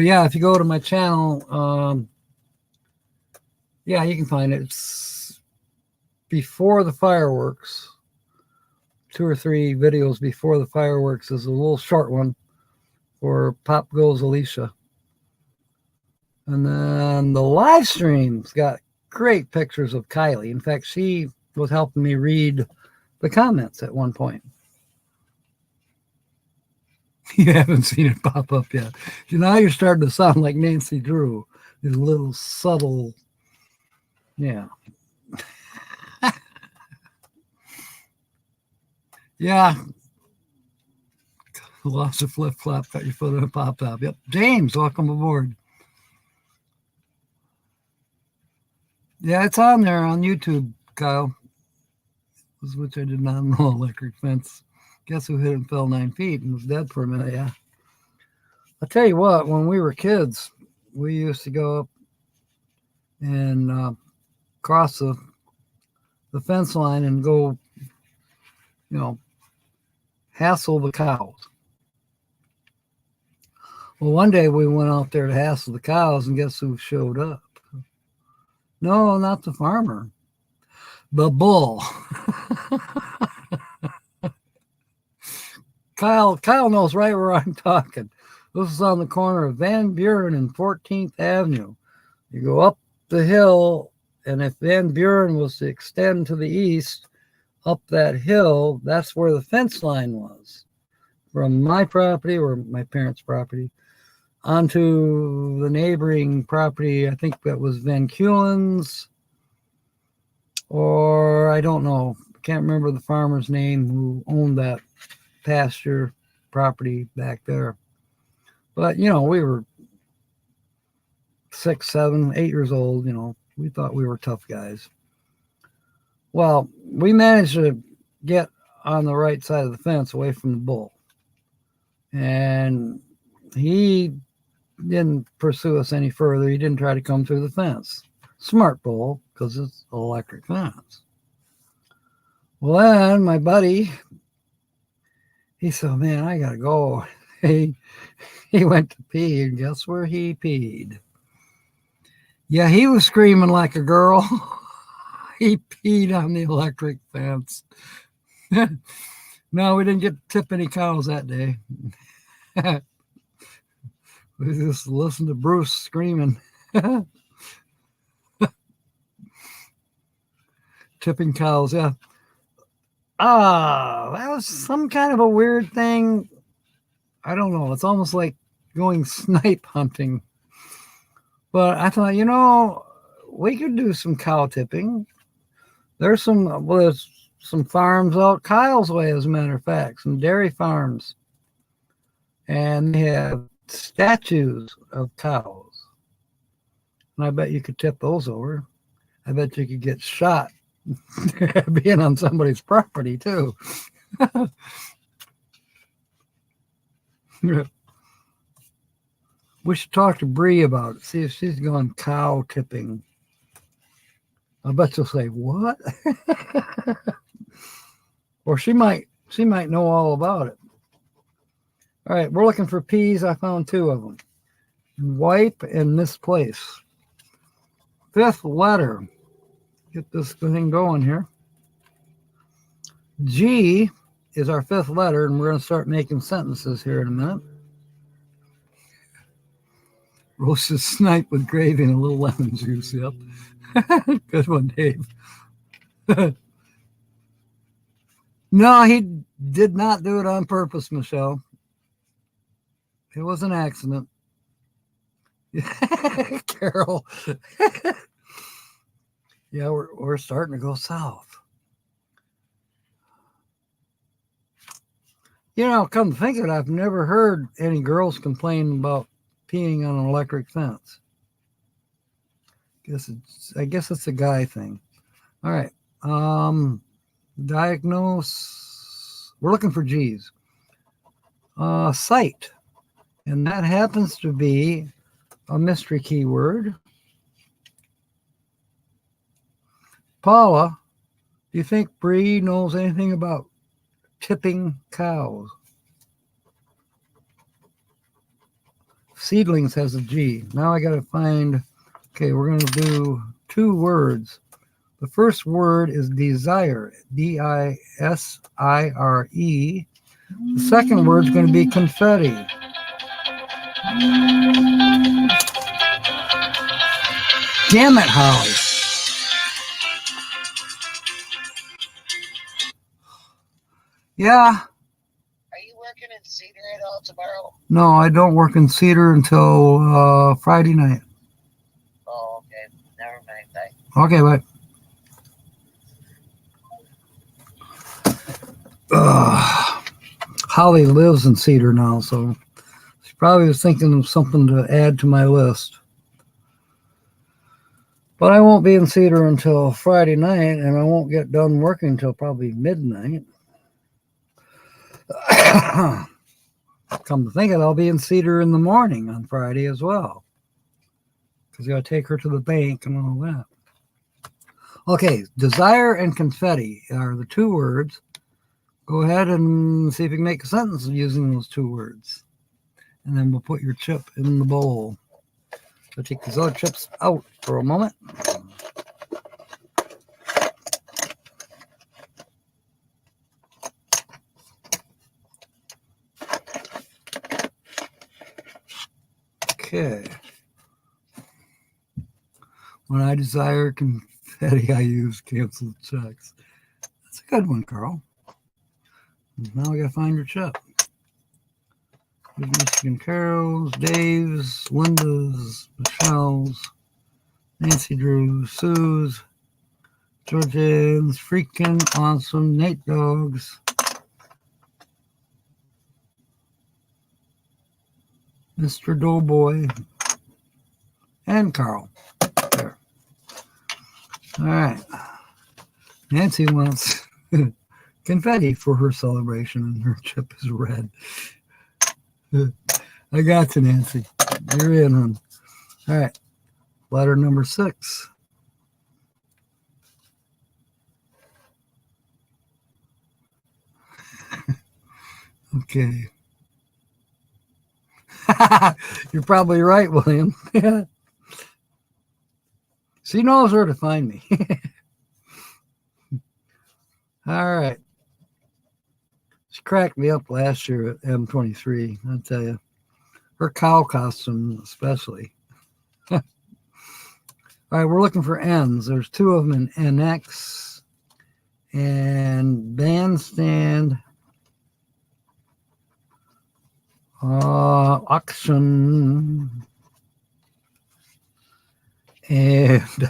S1: yeah, if you go to my channel, yeah, you can find it. It's before the fireworks. 2 or 3 videos before the fireworks is a little short one for Pop Goes Alicia. And then the live stream's got great pictures of Kylie. In fact, she was helping me read the comments at one point. You haven't seen it pop up yet. Now you're starting to sound like Nancy Drew. These little subtle, yeah. Yeah. Lost a flip flop, got your foot in a pop top. Yep. James, welcome aboard. Yeah, it's on there on YouTube, Kyle. Which I did not know. Electric fence. Guess who hit and fell 9 feet and was dead for a minute? Yeah. I'll tell you what, when we were kids, we used to go up and cross the fence line and go, hassle the cows. Well, one day we went out there to hassle the cows, and guess who showed up? No, not the farmer. The bull. Kyle knows right where I'm talking. This is on the corner of Van Buren and 14th Avenue. You go up the hill, and if Van Buren was to extend to the east, up that hill, that's where the fence line was. From my property, or my parents' property, onto the neighboring property. I think that was Van Kulen's, or I don't know. I can't remember the farmer's name who owned that pasture property back there. But, we were 6, 7, 8 years old. We thought we were tough guys. Well, we managed to get on the right side of the fence away from the bull. And he didn't pursue us any further. He didn't try to come through the fence. Smart bull, because it's an electric fence. Well, then my buddy, he said, man, I got to go. He went to pee, and guess where he peed? Yeah, he was screaming like a girl. He peed on the electric fence. No, we didn't get to tip any cows that day. We just listened to Bruce screaming. Tipping cows, yeah. That was some kind of a weird thing. I don't know. It's almost like going snipe hunting. But I thought, we could do some cow tipping. There's some farms out Kyle's way, as a matter of fact, some dairy farms. And they have statues of cows. And I bet you could tip those over. I bet you could get shot being on somebody's property, too. We should talk to Bree about it, see if she's going cow tipping. I bet she'll say, what? Or she might know all about it. All right, we're looking for P's. I found two of them. Wipe and misplace. Fifth letter. Get this thing going here. G is our fifth letter, and we're going to start making sentences here in a minute. Roasted snipe with gravy and a little lemon juice. Yep. Good one, Dave. No, he did not do it on purpose, Michelle. It was an accident. Carol. Yeah, we're starting to go south. You know, come to think of it, I've never heard any girls complain about peeing on an electric fence. I guess it's a guy thing. All right. Diagnose. We're looking for G's. Sight. And that happens to be a mystery keyword. Paula, do you think Bree knows anything about tipping cows? Seedlings has a G. Now I got to find, okay, we're going to do two words. The first word is desire, D-I-S-I-R-E. The second word is going to be confetti. Damn it, Holly. Yeah.
S2: Are you working in Cedar at all tomorrow?
S1: No, I don't work in Cedar until Friday night.
S2: Oh, okay. Never mind. Bye.
S1: Okay, bye. Holly lives in Cedar now, so she probably was thinking of something to add to my list. But I won't be in Cedar until Friday night, and I won't get done working until probably midnight. Come to think of it, I'll be in Cedar in the morning on Friday as well, because I got to take her to the bank and all that. Okay, desire and confetti are the two words. Go ahead and see if you can make a sentence using those two words. And then we'll put your chip in the bowl. So take these other chips out for a moment. Okay. When I desire confetti, I use canceled checks. That's a good one, Carl. Now we gotta find your chip. Michigan Carol's, Dave's, Linda's, Michelle's, Nancy Drew's, Sue's, Georgian's, freaking awesome, Nate Dogg's, Mr. Doughboy, and Carl. There. All right. Nancy wants confetti for her celebration, and her chip is red. I got you, Nancy. You're in, hon. All right. Letter number 6. Okay. You're probably right, William. She knows where to find me. All right. She cracked me up last year at M23, I'll tell you. Her cow costume, especially. All right, we're looking for N's. There's two of them in NX and bandstand, auction, and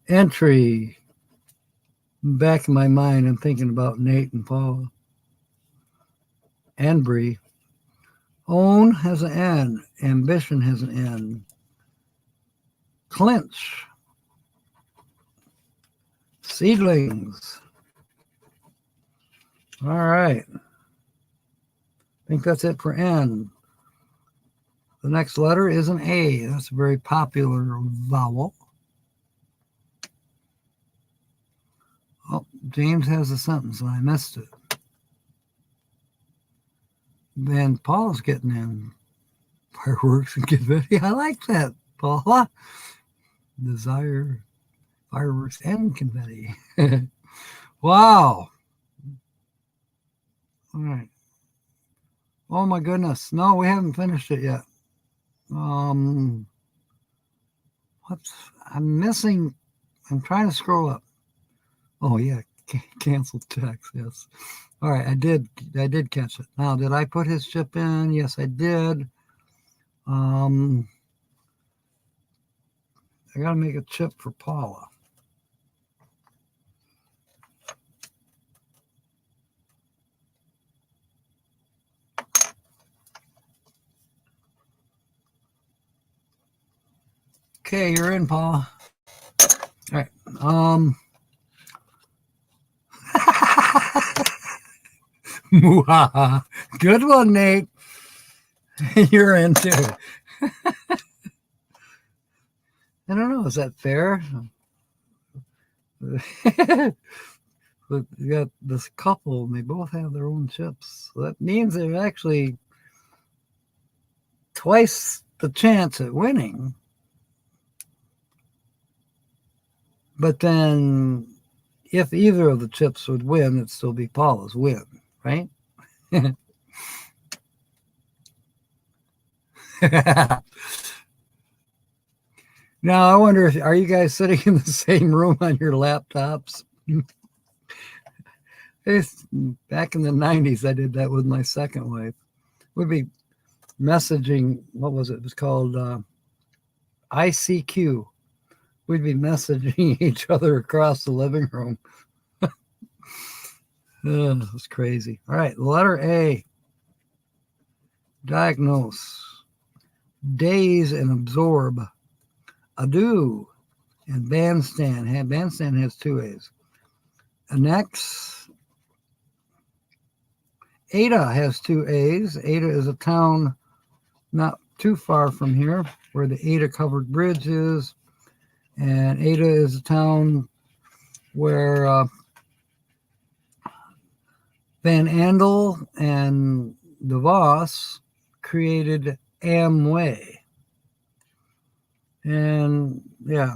S1: entry. Back in my mind, I'm thinking about Nate and Paula and Bree. Own has an N. Ambition has an N. Clinch. Seedlings. All right. I think that's it for N. The next letter is an A. That's a very popular vowel. Oh, James has a sentence and I missed it. And Paul's getting in fireworks and confetti. I like that, Paula. Desire fireworks and confetti. Wow. All right. Oh my goodness. No, we haven't finished it yet. Um, I'm missing. I'm trying to scroll up. Oh yeah, canceled text. Yes. All right, I did catch it. Now, did I put his chip in? Yes, I did. I gotta make a chip for Paula. Okay, you're in, Paula. All right. Good one, Nate. You're in too. I don't know. Is that fair? But you got this couple, and they both have their own chips. So that means they're actually twice the chance at winning. But then, if either of the chips would win, it'd still be Paula's win, right? Now, I wonder if, are you guys sitting in the same room on your laptops? Back in the 90s, I did that with my second wife. We'd be messaging, what was it? It was called ICQ. We'd be messaging each other across the living room. It was crazy. All right, letter A. Diagnose. Daze and absorb. Ado and bandstand. Bandstand has two A's. Annex. Ada has two A's. Ada is a town not too far from here where the Ada covered bridge is. And Ada is a town where Van Andel and DeVos created Amway. And yeah,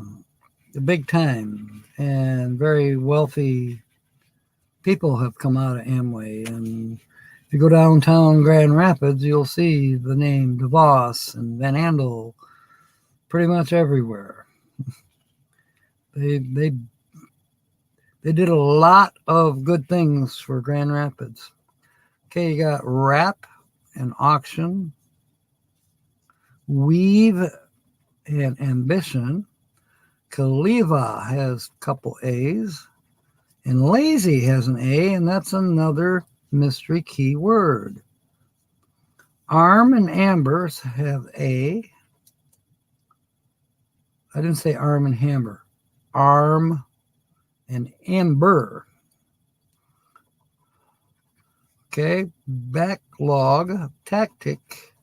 S1: the big time and very wealthy people have come out of Amway. And if you go downtown Grand Rapids, you'll see the name DeVos and Van Andel pretty much everywhere. They did a lot of good things for Grand Rapids. Okay, you got wrap and auction, weave and ambition. Kaliva has a couple A's, and lazy has an A, and that's another mystery key word. Arm and ambers have A. I didn't say arm and hammer. Arm and amber. Okay, backlog, tactic,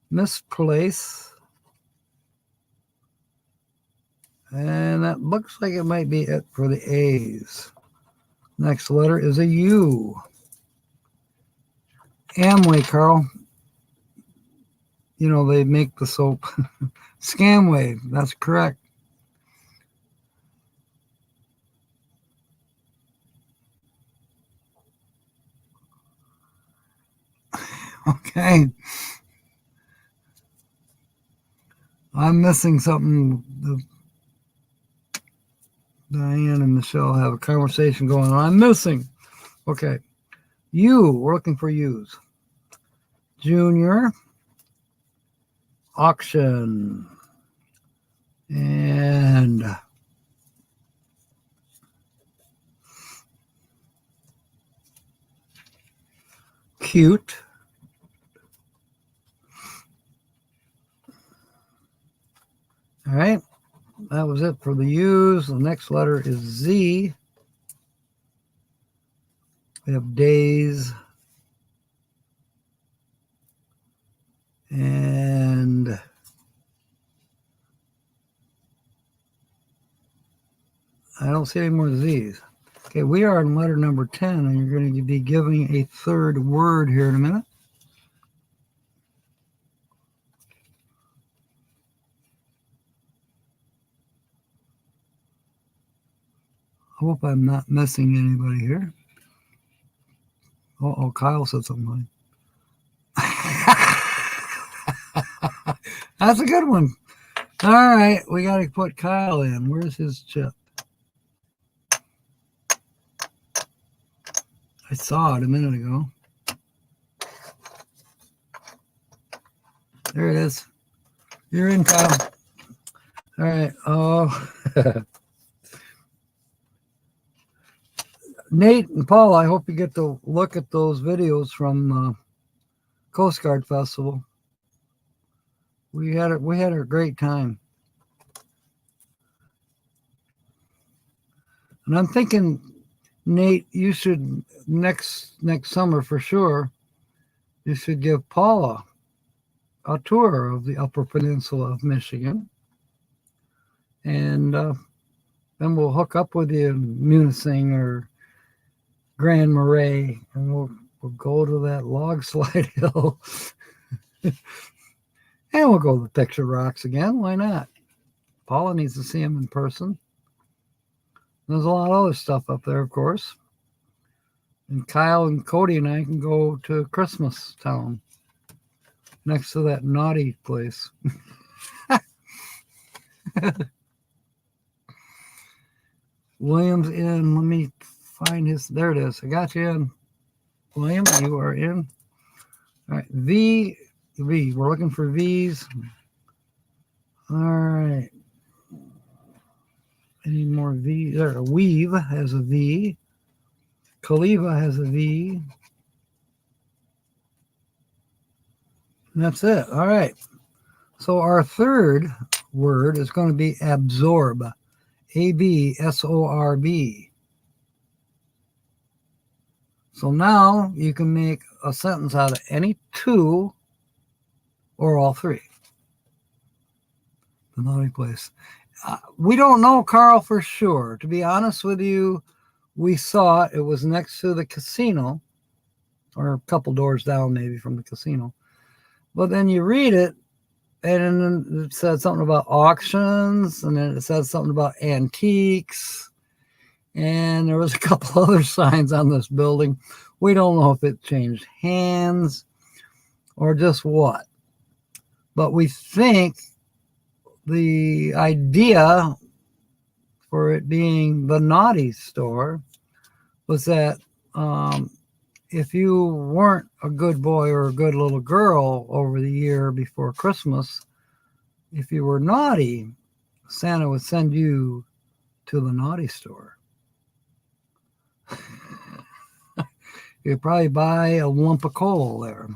S1: misplace, and that looks like it might be it for the A's. Next letter is a U. Amway, Carl. You know, they make the soap. Scamway, that's correct. Okay. I'm missing something. Diane and Michelle have a conversation going on. I'm missing. Okay. We're looking for U's. Junior. Auction. And cute. All right. That was it for the U's. The next letter is Z. We have days. And I don't see any more Z's. Okay, we are in letter number 10, and you're going to be giving a third word here in a minute. I hope I'm not missing anybody here. Oh, Kyle said something. That's a good one. All right, we got to put Kyle in. Where's his chip? I saw it a minute ago. There it is. You're in, Kyle. All right. Oh, Nate and Paul, I hope you get to look at those videos from Coast Guard Festival. We had a great time. And I'm thinking, Nate, you should next summer for sure, you should give Paula a tour of the Upper Peninsula of Michigan. And then we'll hook up with you in Munising or Grand Marais, and we'll go to that log slide hill. And we'll go to the Picture Rocks again. Why not? Paula needs to see him in person. There's a lot of other stuff up there, of course. And Kyle and Cody and I can go to Christmas Town next to that naughty place. William's in. Let me find his. There it is. I got you in. William, you are in. All right. V. We're looking for V's. All right. Any more V? There. Weave has a V. Kaliva has a V. And that's it. All right. So our third word is going to be absorb. ABSORB. So now you can make a sentence out of any two or all three. The naughty place. We don't know, Carl, for sure. To be honest with you, we saw it. It was next to the casino, or a couple doors down maybe from the casino. But then you read it, and then it said something about auctions, and then it said something about antiques, and there was a couple other signs on this building. We don't know if it changed hands or just what. But we think the idea for it being the naughty store was that if you weren't a good boy or a good little girl over the year before Christmas, if you were naughty, Santa would send you to the naughty store. You'd probably buy a lump of coal there.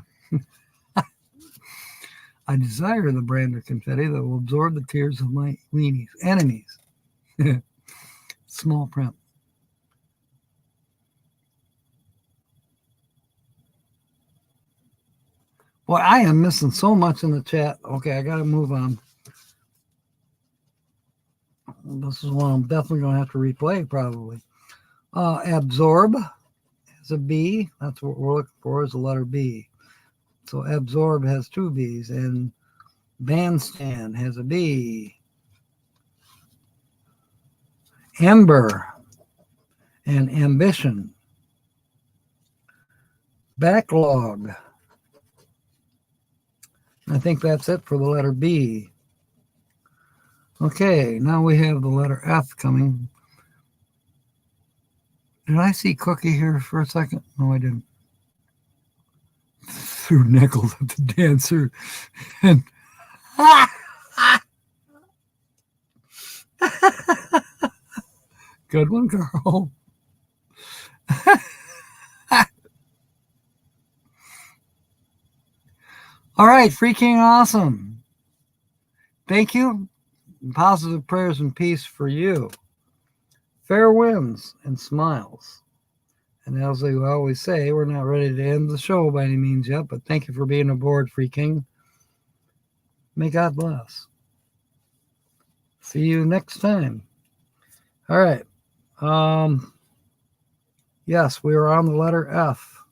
S1: I desire the brand of confetti that will absorb the tears of my enemies. Small print. Boy, I am missing so much in the chat. Okay, I got to move on. This is one I'm definitely going to have to replay probably. Absorb has a B. That's what we're looking for, is the letter B. So absorb has two B's, and bandstand has a B. Ember and ambition. Backlog. I think that's it for the letter B. Okay, now we have the letter F coming. Did I see Cookie here for a second? No, I didn't. Threw nickels at the dancer. And good one, Carl. All right, freaking awesome. Thank you. Positive prayers and peace for you. Fair winds and smiles. And as we always say, we're not ready to end the show by any means yet, but thank you for being aboard, Free King. May God bless. See you next time. All right. Yes, we are on the letter F.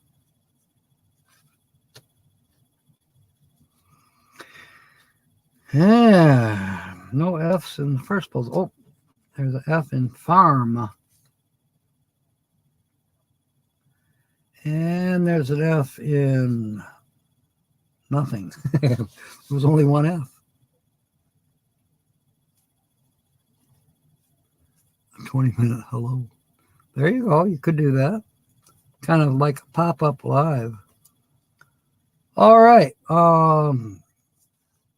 S1: Yeah, no F's in the first puzzle. Oh, there's an F in farm. And there's an F in nothing. There was only one F. A 20-minute hello. There you go. You could do that. Kind of like a pop-up live. All right. Our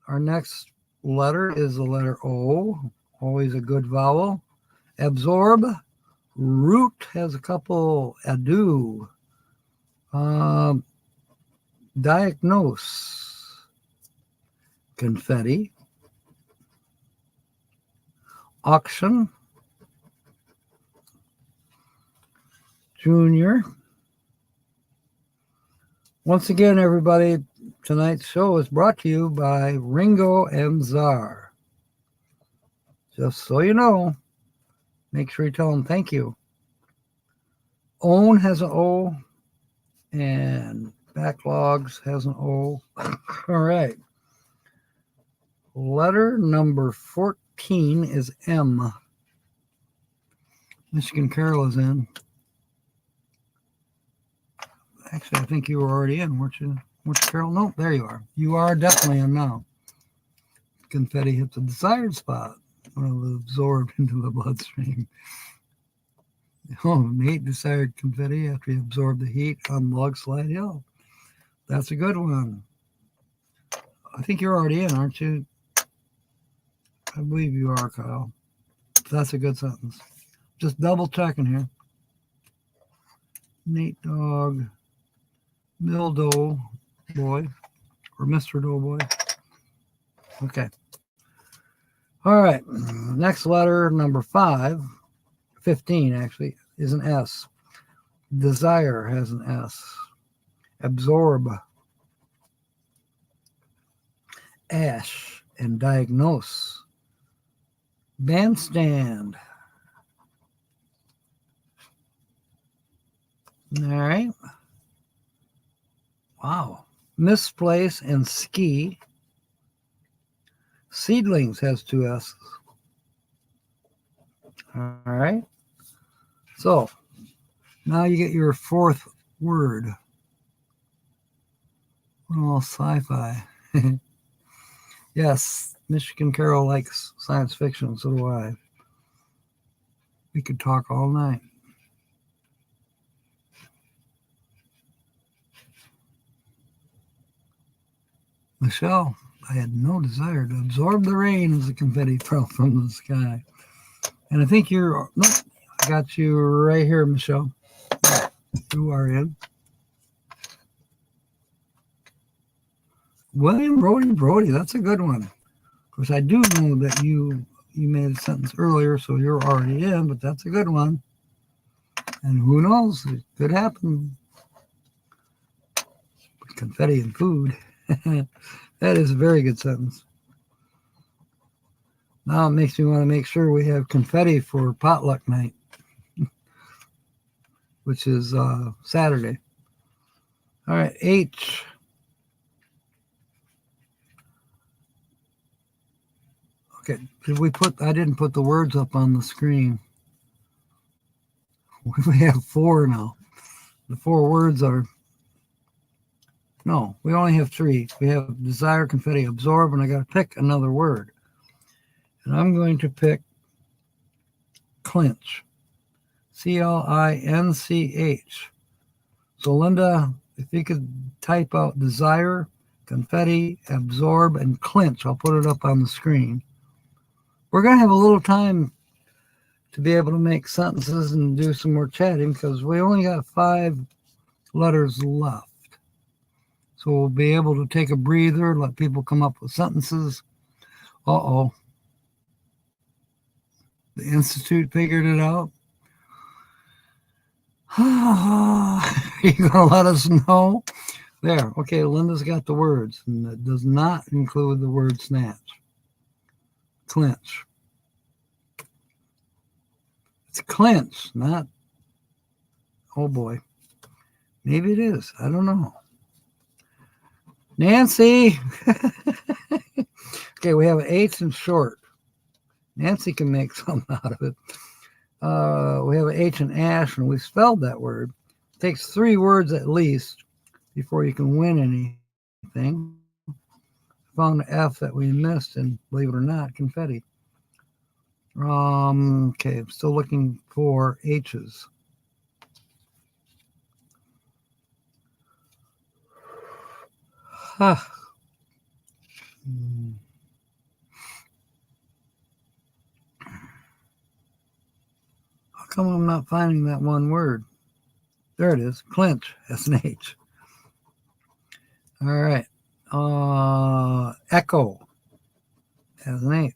S1: next letter is the letter O. Always a good vowel. Absorb. Root has a couple. Ado. Diagnose. Confetti. Auction. Junior. Once again, everybody, tonight's show is brought to you by Ringo and Czar. Just so you know, make sure you tell them thank you. Own has an O, and Backlogs has an O. All right. Letter number 14 is M. Michigan Carol is in. Actually, I think you were already in, weren't you? Weren't you, Carol? No, there you are. You are definitely in now. Confetti hit the desired spot when it was absorbed into the bloodstream. Oh, Nate desired confetti after he absorbed the heat on Log Slide Hill. That's a good one. I think you're already in, aren't you? I believe you are, Kyle. That's a good sentence. Just double checking here. Nate Dog, Mill Doe Boy, or Mr. Doughboy. Okay. All right. Next letter, number 15 actually, is an S. Desire has an S. Absorb. Ash and diagnose. Bandstand. All right. Wow. Misplace and ski. Seedlings has two S's. All right. So now you get your fourth word. Oh, sci-fi. Yes, Michigan Carol likes science fiction, so do I. We could talk all night. Michelle, I had no desire to absorb the rain as the confetti fell from the sky. And I think I got you right here, Michelle. You are in. William Brody, that's a good one. Of course, I do know that you made a sentence earlier, so you're already in, but that's a good one. And who knows, it could happen. Confetti and food. That is a very good sentence. Now it makes me want to make sure we have confetti for potluck night, which is Saturday. All right, H. Okay, I didn't put the words up on the screen. We have 4 now. The 4 words are, no, we only have 3. We have desire, confetti, absorb, and I got to pick another word. And I'm going to pick clinch. CLINCH. So Linda, if you could type out desire, confetti, absorb, and clinch, I'll put it up on the screen. We're going to have a little time to be able to make sentences and do some more chatting because we only got 5 letters left. So we'll be able to take a breather, let people come up with sentences. Uh-oh. The Institute figured it out. Are you going to let us know? There. Okay, Linda's got the words, and it does not include the word snatch. Clinch. It's clinch, not Oh boy. Maybe it is. I don't know. Nancy. Okay, we have an H in short. Nancy can make something out of it. We have an H in ash, and we spelled that word. It takes 3 words at least before you can win anything. Found the F that we missed, and believe it or not, confetti. Okay, I'm still looking for H's. Huh. How come I'm not finding that one word? There it is. Clinch. That's an H. All right. Echo as an H.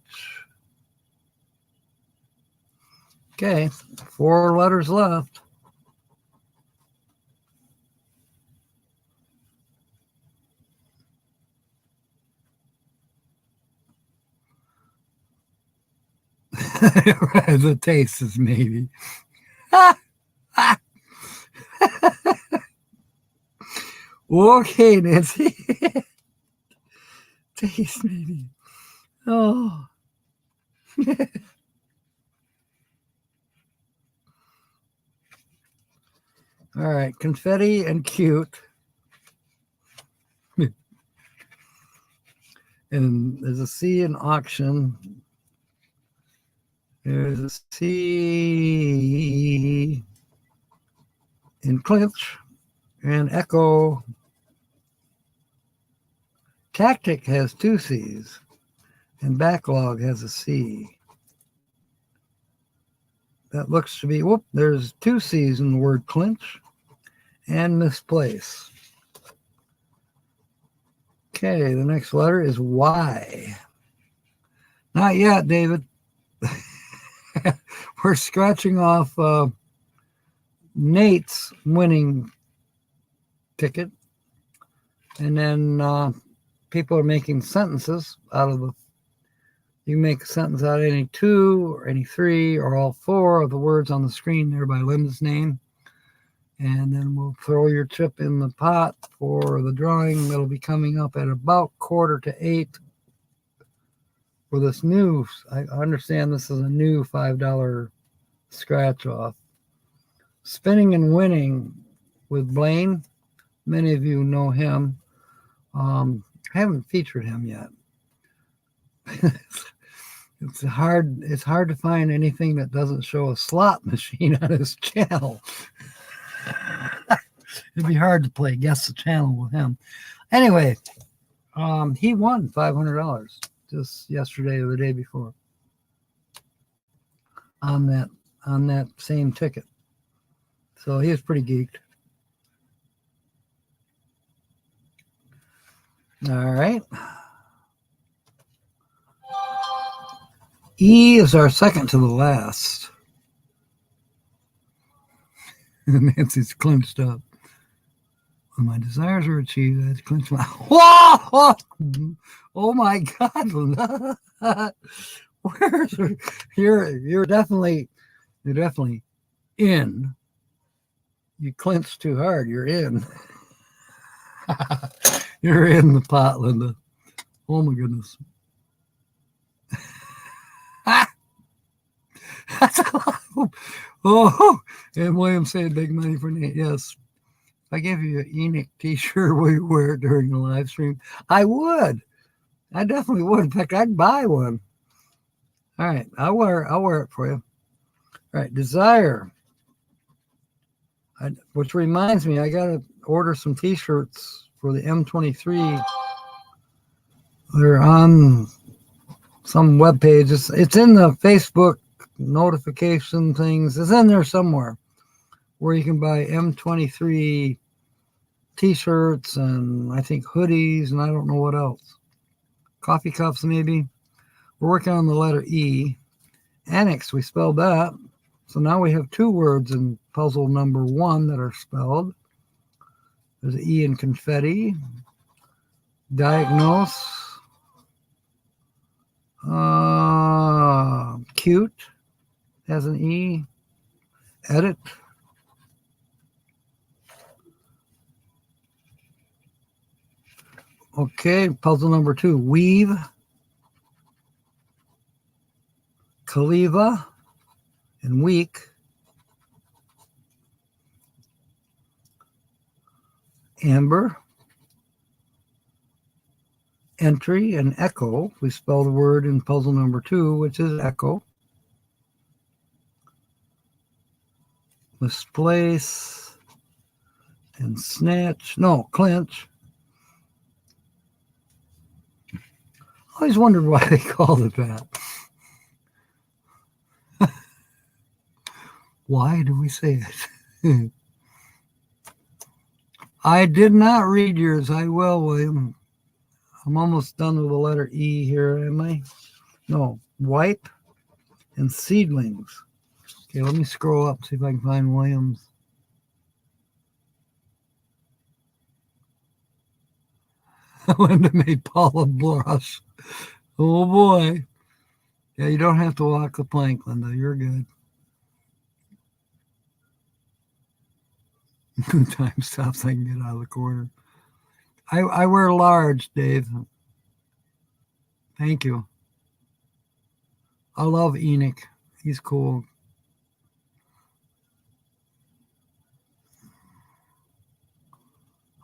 S1: Okay, 4 letters left. The taste is maybe. Okay, Nancy. Taste maybe. Oh. All right, confetti and cute. And there's a C in auction. There's a C in clinch and echo. Tactic has 2 C's and backlog has a C. That looks to be, whoop, there's 2 C's in the word clinch and misplace. Okay, the next letter is Y. Not yet, David. We're scratching off Nate's winning ticket. And then people are making sentences out of the, you can make a sentence out of any 2 or any 3 or all 4 of the words on the screen there by Linda's name. And then we'll throw your chip in the pot for the drawing that'll be coming up at about 7:45 for this new, I understand this is a new $5 scratch off. Spinning and Winning with Blaine. Many of you know him. I haven't featured him yet. It's hard to find anything that doesn't show a slot machine on his channel. It'd be hard to play Guess the Channel with him. Anyway, he won $500 just yesterday or the day before on that same ticket. So he was pretty geeked. All right. E is our second to the last. Nancy's clinched up. When my desires are achieved, I have to clinch my. Whoa! Oh my God, Linda! Where's you're definitely in. You clinched too hard. You're in. You're in the pot, Linda. Oh my goodness. Oh, and William said big money for Nate. Yes. If I gave you an Enoch t-shirt, will you wear it during the live stream? I would. I definitely would. In fact, I'd buy one. All right. I'll wear it for you. All right. Desire. Which reminds me, I got to order some t-shirts for the M23. They're on some webpage. It's in the Facebook notification things. It's in there somewhere where you can buy M23 t-shirts and I think hoodies and I don't know what else. Coffee cups maybe. We're working on the letter E. Annex, we spelled that. So now we have 2 words in puzzle number 1 that are spelled. There's an E in confetti. Diagnose. Cute has an E. Edit. Okay, puzzle number 2. Weave, Kaliva, and weak. Amber, entry, and echo. We spell the word in puzzle number 2, which is echo. Misplace and snatch. No, clinch. I always wondered why they called it that. Why do we say it? I did not read yours. I will, William. I'm almost done with the letter E here, am I? No. Wipe and seedlings. Okay, let me scroll up, see if I can find Williams. Linda made Paula blush. Oh boy. Yeah, you don't have to walk the plank, Linda. You're good. Time stops, I can get out of the corner. I wear large, Dave. Thank you. I love Enoch. He's cool.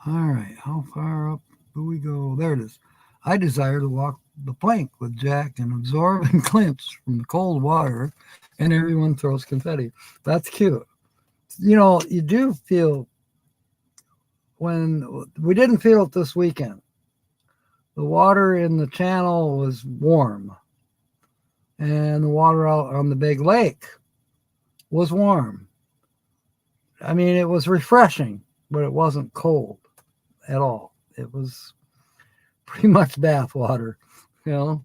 S1: All right, how far up do we go? There it is. I desire to walk the plank with Jack and absorb and clinch from the cold water, and everyone throws confetti. That's cute. You know, you do feel, when we didn't feel it this weekend, the water in the channel was warm, and the water out on the big lake was warm. I mean, it was refreshing, but it wasn't cold at all. It was pretty much bath water, you know.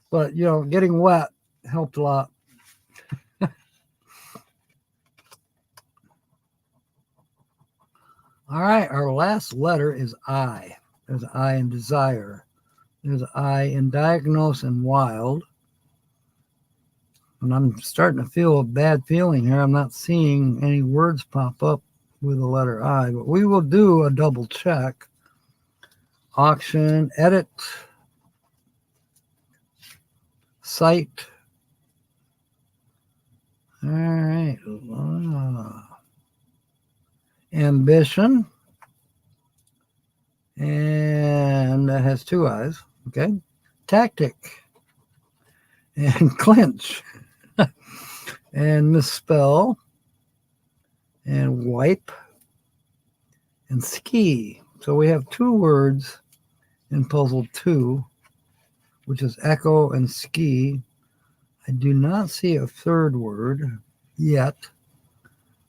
S1: But, you know, getting wet helped a lot. All right, our last letter is I. There's an I in desire. There's an I in diagnose and wild. And I'm starting to feel a bad feeling here. I'm not seeing any words pop up with the letter I, but we will do a double check. Auction, edit, site. All right. Ambition. And that has 2 eyes. Okay. Tactic. And clinch. And misspell. And wipe. And ski. So we have 2 words in puzzle 2, which is echo and ski. I do not see a 3rd word yet.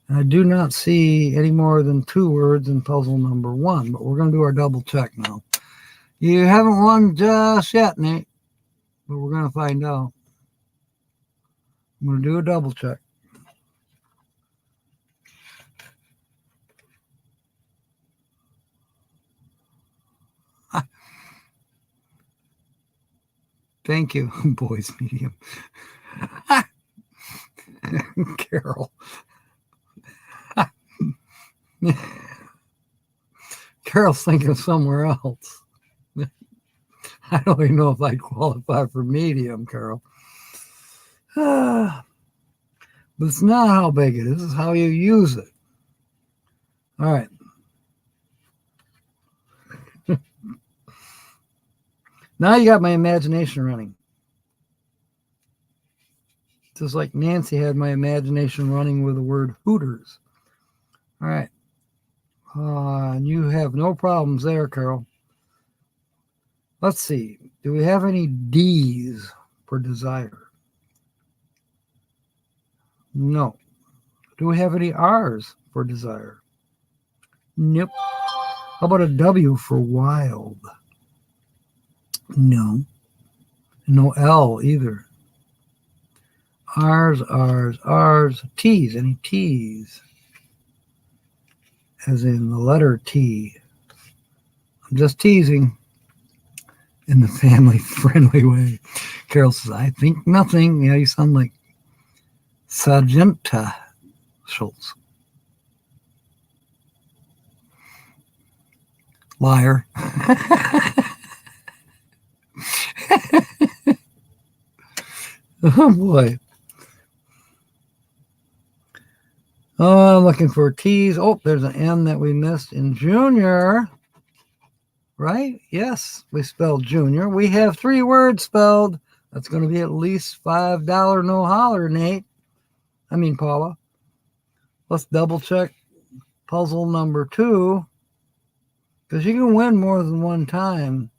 S1: And I do not see any more than 2 words in puzzle number 1, but we're going to do our double check now. You haven't won just yet, Nate, but we're going to find out. I'm going to do a double check. Thank you, boys medium. Carol. Carol's thinking somewhere else. I don't even know if I'd qualify for medium, Carol. But it's not how big it is, it's how you use it. All right. Now you got my imagination running. Just like Nancy had my imagination running with the word Hooters. All right. And you have no problems there, Carol. Let's see. Do we have any D's for desire? No. Do we have any R's for desire? Nope. How about a W for wild? No. No L either. R's, R's, R's. T's. Any T's? As in the letter T. I'm just teasing in the family-friendly way. Carol says, I think nothing. Yeah, you sound like Sargenta Schultz. Liar. Oh boy. Oh, I'm looking for T's. Oh, there's an M that we missed in junior. Right? Yes, we spelled junior. We have 3 words spelled. That's going to be at least $5 no holler, Nate. I mean, Paula. Let's double check puzzle number 2, because you can win more than one time.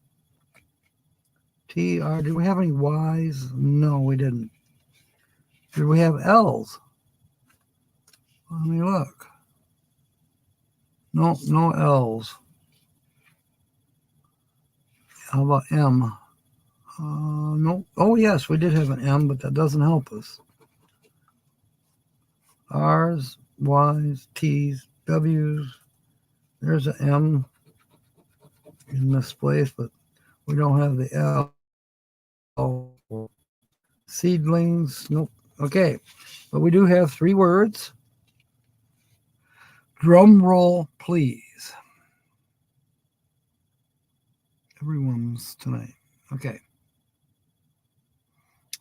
S1: TR, did we have any Y's? No, we didn't. Did we have L's? Let me look. No, no L's. How about M? No. Oh, yes, we did have an M, but that doesn't help us. R's, Y's, T's, W's. There's an M in this place, but we don't have the L. Seedlings, nope. Okay, but we do have 3 words. Drum roll, please. Everyone's tonight. Okay.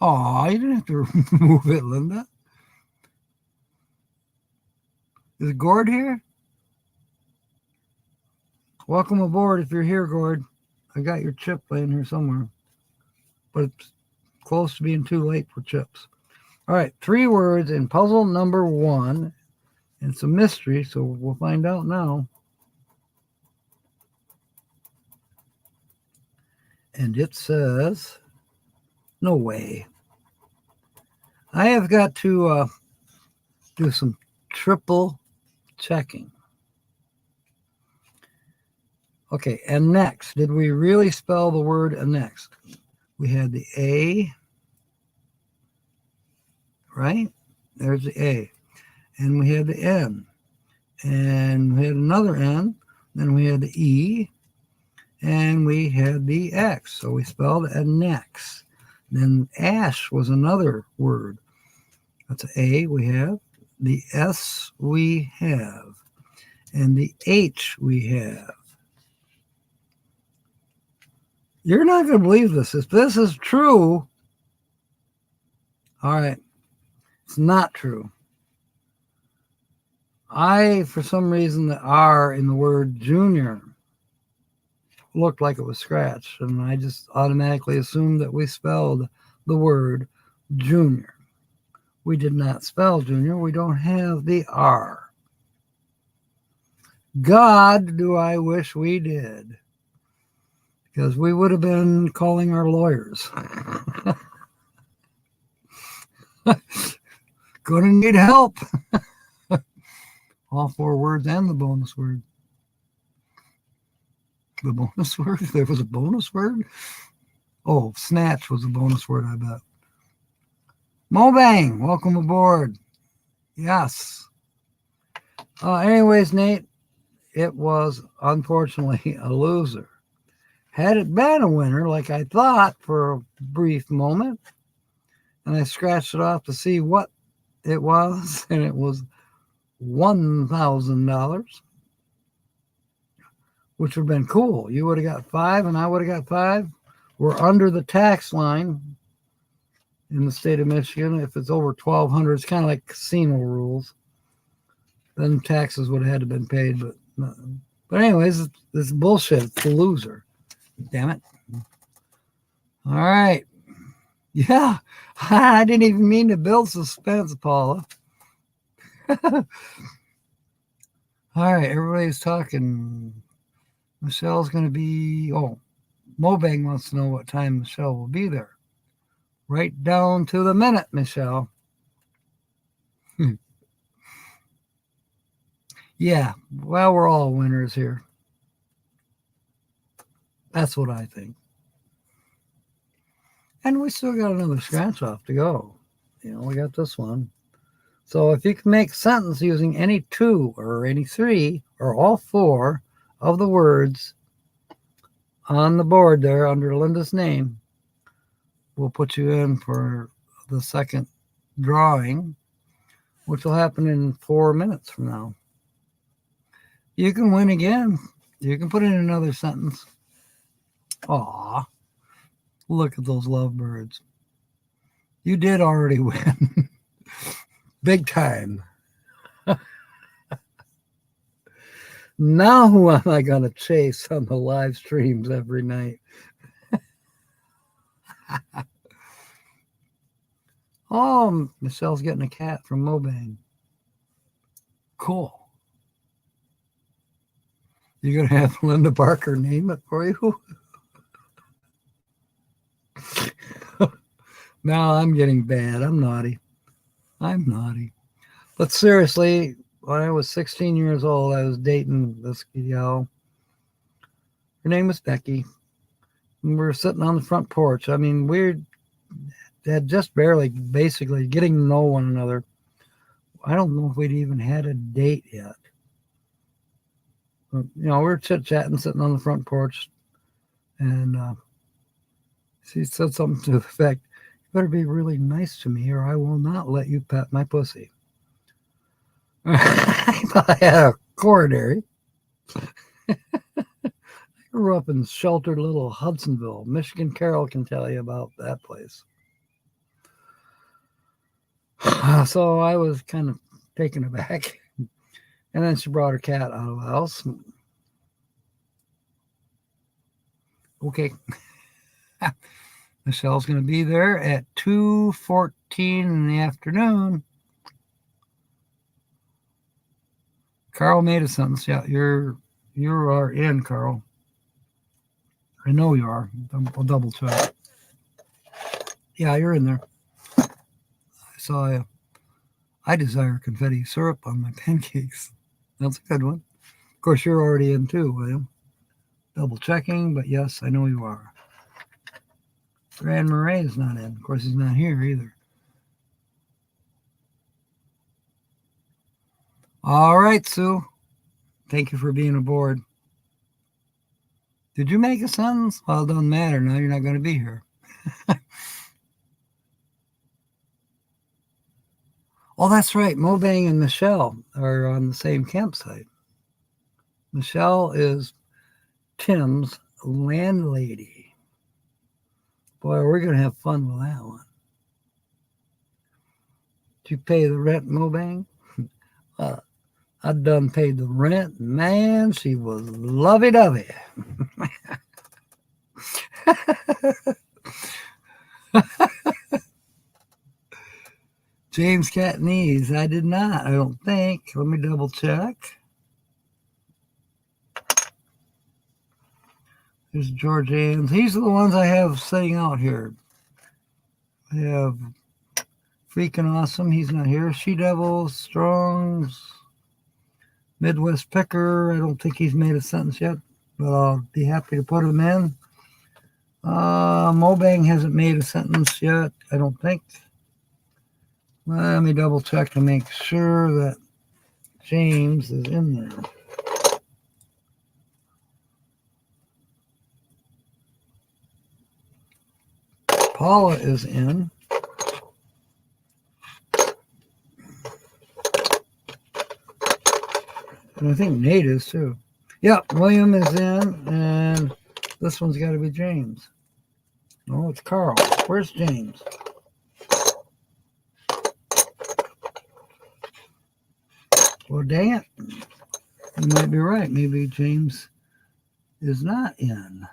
S1: Oh, you didn't have to remove it, Linda. Is Gord here? Welcome aboard if you're here, Gord. I got your chip laying here somewhere. But it's close to being too late for chips. All right, 3 words in puzzle number 1. It's a mystery, so we'll find out now. And it says, no way. I have got to do some triple checking. Okay, and next, did we really spell the word next? We had the A, right? There's the A. And we had the N. And we had another N. Then we had the E. And we had the X. So we spelled next. Then ash was another word. That's A we have. The S we have. And the H we have. You're not going to believe this. If this is true, all right, it's not true. For some reason, the R in the word junior looked like it was scratched, and I just automatically assumed that we spelled the word junior. We did not spell junior. We don't have the R. God, do I wish we did. Because we would have been calling our lawyers. Gonna need help. All 4 words and the bonus word. The bonus word? There was a bonus word? Oh, snatch was a bonus word, I bet. Mobang, welcome aboard. Yes. Anyways, Nate, it was unfortunately a loser. Had it been a winner, like I thought for a brief moment, and I scratched it off to see what it was, and it was $1,000, which would have been cool. You would have got 5, and I would have got 5. We're under the tax line in the state of Michigan. If it's over $1,200, it's kind of like casino rules. Then taxes would have had to been paid, but anyways, this bullshit. It's a loser. Damn it. All right. Yeah, I didn't even mean to build suspense, Paula. All right, everybody's talking. Michelle's going to be, Mobang wants to know what time Michelle will be there. Right down to the minute, Michelle. Yeah, well, we're all winners here. That's what I think. And we still got another scratch off to go. We got this one. So if you can make a sentence using any 2 or any 3 or all 4 of the words on the board there under Linda's name, we'll put you in for the second drawing, which will happen in 4 minutes from now. You can win again You can put in another sentence. Aw, look at those lovebirds. You did already win. Big time. Now who am I going to chase on the live streams every night? Oh, Michelle's getting a cat from Mobang. Cool. You going to have Linda Barker name it for you? Now I'm getting bad. I'm naughty. I'm naughty. But seriously, when I was 16 years old, I was dating this gal. Her name was Becky. And we were sitting on the front porch. I mean, we had just barely basically getting to know one another. I don't know if we'd even had a date yet. But, we were chit-chatting, sitting on the front porch. And she said something to the effect, "You better be really nice to me or I will not let you pet my pussy." I thought I had a coronary. I grew up in sheltered little Hudsonville. Michigan Carol can tell you about that place. So I was kind of taken aback. And then she brought her cat out of the house. Okay. Michelle's going to be there at 2:14 in the afternoon. Carl made a sentence. Yeah, you are in, Carl. I know you are. I'll double check. Yeah, you're in there. I saw you. I desire confetti syrup on my pancakes. That's a good one. Of course, you're already in too, William. Double checking, but yes, I know you are. Grand Murray is not in. Of course, he's not here either. All right, Sue. Thank you for being aboard. Did you make a sentence? Well, it doesn't matter. Now you're not going to be here. Oh, that's right. Mobang and Michelle are on the same campsite. Michelle is Tim's landlady. Boy, we're going to have fun with that one. Did you pay the rent, Mobang? I done paid the rent. Man, she was lovey-dovey. James Catnese, I did not, I don't think. Let me double check. There's George Ann's. These are the ones I have sitting out here. I have Freaking Awesome. He's not here. She Devil, Strong's, Midwest Picker. I don't think he's made a sentence yet, but I'll be happy to put him in. Mobang hasn't made a sentence yet, I don't think. Let me double check to make sure that James is in there. Paula is in. And I think Nate is too. Yep, William is in, and this one's got to be James. No, it's Carl. Where's James? Well, dang it. You might be right. Maybe James is not in.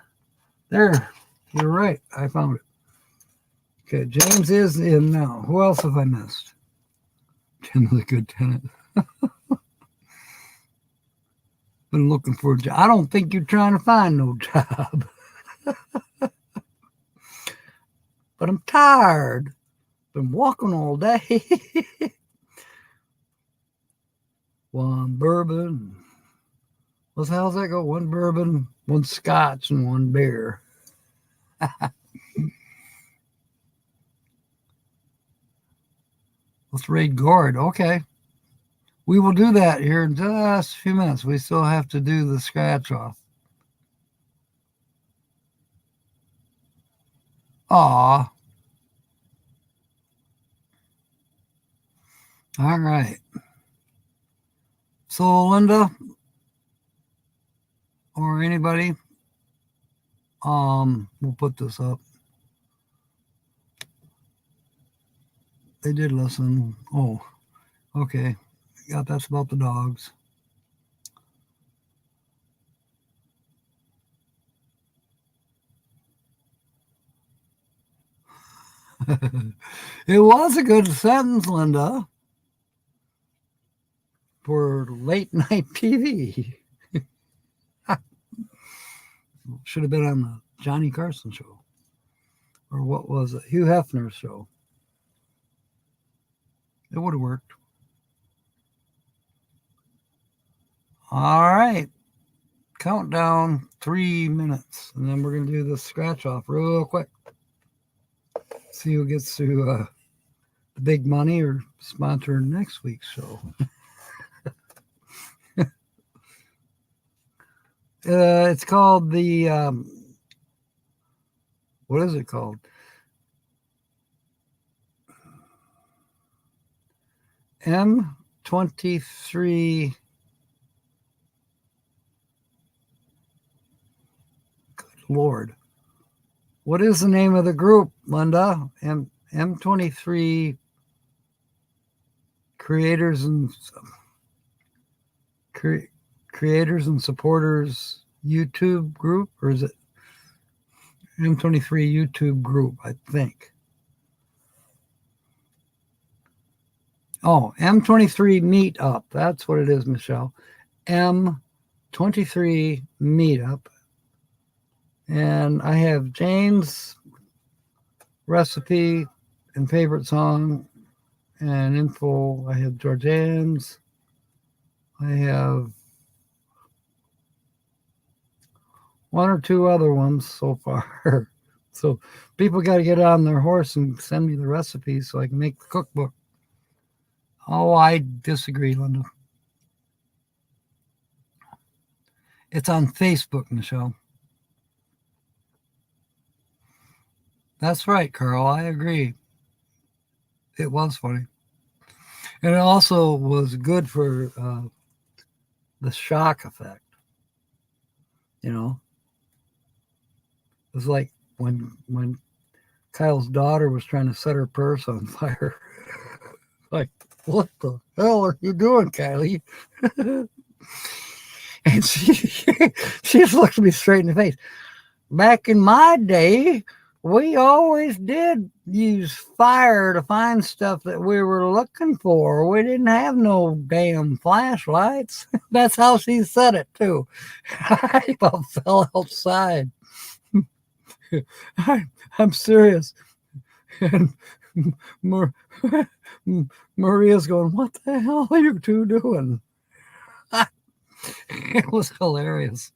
S1: There. You're right. I found it. Okay, James is in now. Who else have I missed? Tim's a good tenant. Been looking for a job. I don't think you're trying to find no job. But I'm tired. Been walking all day. One bourbon. What the hell's that go? One bourbon, one scotch, and one beer. Let's raid Gord. Okay. We will do that here in just a few minutes. We still have to do the scratch off. Aw. All right. So, Linda. or anybody, we'll put this up. They did listen. Oh, okay. Yeah, that's about the dogs. It was a good sentence, Linda, for late night TV. Should have been on the Johnny Carson show. Or what was it? Hugh Hefner's show. It would have worked. All right. Countdown 3 minutes. And then we're going to do the scratch off real quick. See who gets to the big money or sponsor next week's show. It's called the, what is it called? M23. Good Lord. What is the name of the group, Linda? M23 creators and supporters YouTube group, or is it M23 YouTube group? I think. Oh, M23 Meetup. That's what it is, Michelle. M23 Meetup. And I have Jane's recipe and favorite song and info. I have Georgianne's. I have one or two other ones so far. So people got to get on their horse and send me the recipes so I can make the cookbook. Oh, I disagree, Linda. It's on Facebook, Michelle. That's right, Carl. I agree. It was funny. And it also was good for the shock effect. You know? It was like when Kyle's daughter was trying to set her purse on fire. Like, what the hell are you doing, Kylie? And she just looked me straight in the face. Back in my day, we always did use fire to find stuff that we were looking for. We didn't have no damn flashlights. That's how she said it, too. I about fell outside. I'm serious. And Maria's going, what the hell are you two doing? It was hilarious.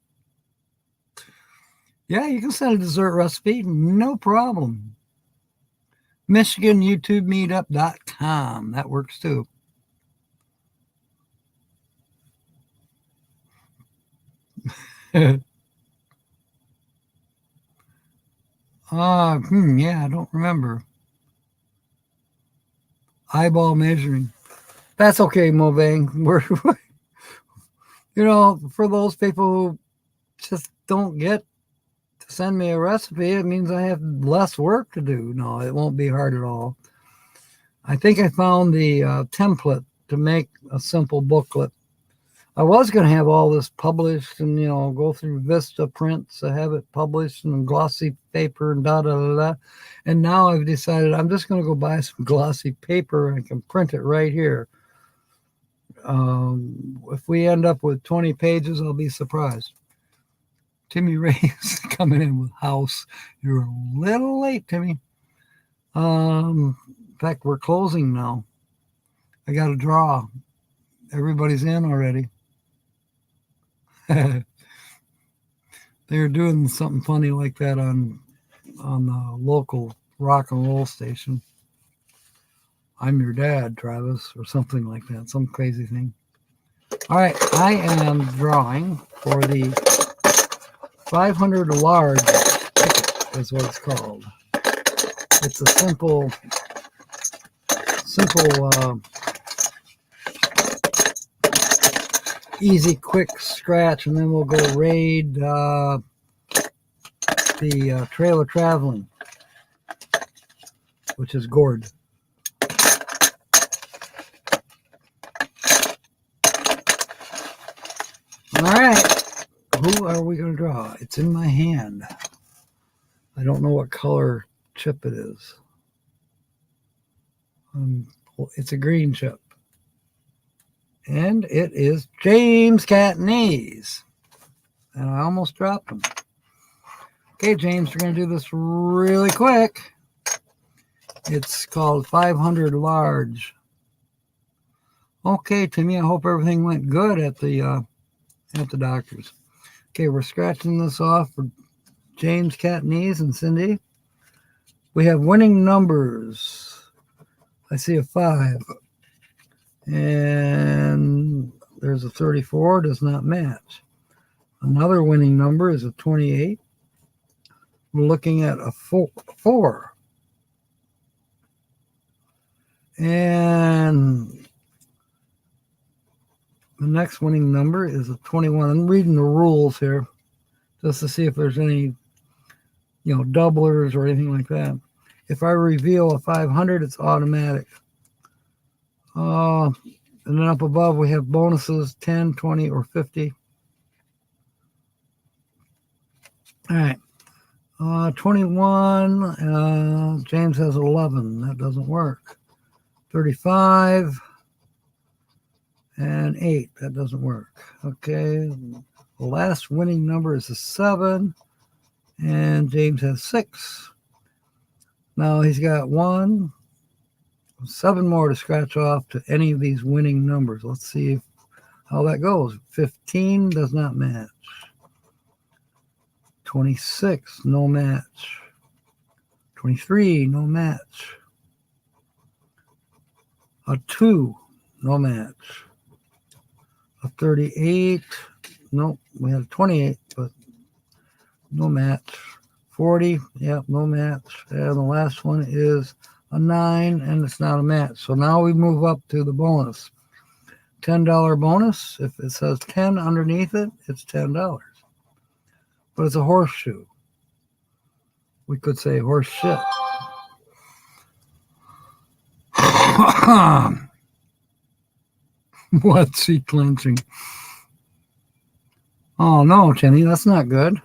S1: Yeah, you can send a dessert recipe, no problem. MichiganYouTubeMeetup.com. That works too. Yeah, I don't remember. Eyeball measuring. That's okay, Movang. We're, for those people who just don't get to send me a recipe, it means I have less work to do. No, it won't be hard at all. I think I found the template to make a simple booklet. I was going to have all this published and, go through Vista prints to have it published and glossy paper and da-da-da-da. And now I've decided I'm just going to go buy some glossy paper and I can print it right here. If we end up with 20 pages, I'll be surprised. Timmy Ray's coming in with house. You're a little late, Timmy. In fact, we're closing now. I got a draw. Everybody's in already. They're doing something funny like that on the local rock and roll station. I'm your dad, Travis, or something like that. Some crazy thing. All right, I am drawing for the 500 large ticket is what it's called. It's a simple easy, quick scratch, and then we'll go raid the trailer traveling, which is gourd. All right, who are we going to draw? It's in my hand. I don't know what color chip it is. It's a green chip. And it is James Catanese. And I almost dropped him. Okay, James, we're going to do this really quick. It's called 500 large. Okay, Timmy, I hope everything went good at the doctor's. Okay, we're scratching this off for James Catanese and Cindy. We have winning numbers. I see a 5. And there's a 34, does not match. Another winning number is a 28. We're looking at a 4. And the next winning number is a 21. I'm reading the rules here just to see if there's any, doublers or anything like that. If I reveal a 500, it's automatic. And then up above, we have bonuses 10, 20, or 50. All right. 21. James has 11. That doesn't work. 35. And 8. That doesn't work. Okay. The last winning number is a 7. And James has 6. Now he's got 7 more to scratch off to any of these winning numbers. Let's see how that goes. 15 does not match. 26, no match. 23, no match. A 2, no match. A 38, nope, we had a 28, but no match. 40, yep, no match. And the last one is a 9, and it's not a match. So now we move up to the bonus. $10 bonus. If it says 10 underneath it, it's $10. But it's a horseshoe. We could say horse shit. What's he clenching? Oh, no, Timmy, that's not good.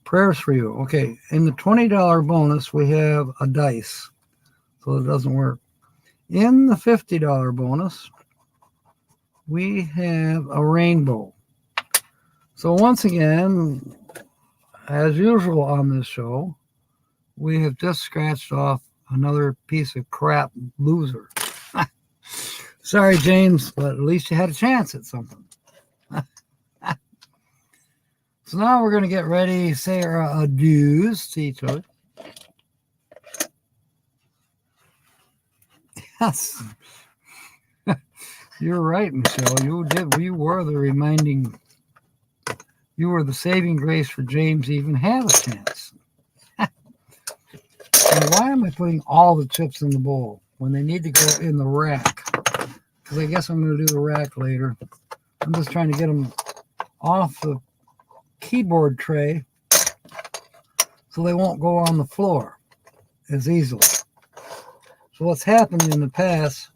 S1: Prayers for you. Okay, in the $20 bonus, we have a dice. So it doesn't work. In the $50 bonus, we have a rainbow. So once again, as usual on this show, we have just scratched off another piece of crap loser. Sorry, James, but at least you had a chance at something. So now we're going to get ready, say our adieus to each other. Yes. You're right, Michelle. You were the reminding. You were the saving grace for James to even have a chance. Now, why am I putting all the chips in the bowl when they need to go in the rack? Because I guess I'm going to do the rack later. I'm just trying to get them off the keyboard tray so they won't go on the floor as easily. So what's happened in the past,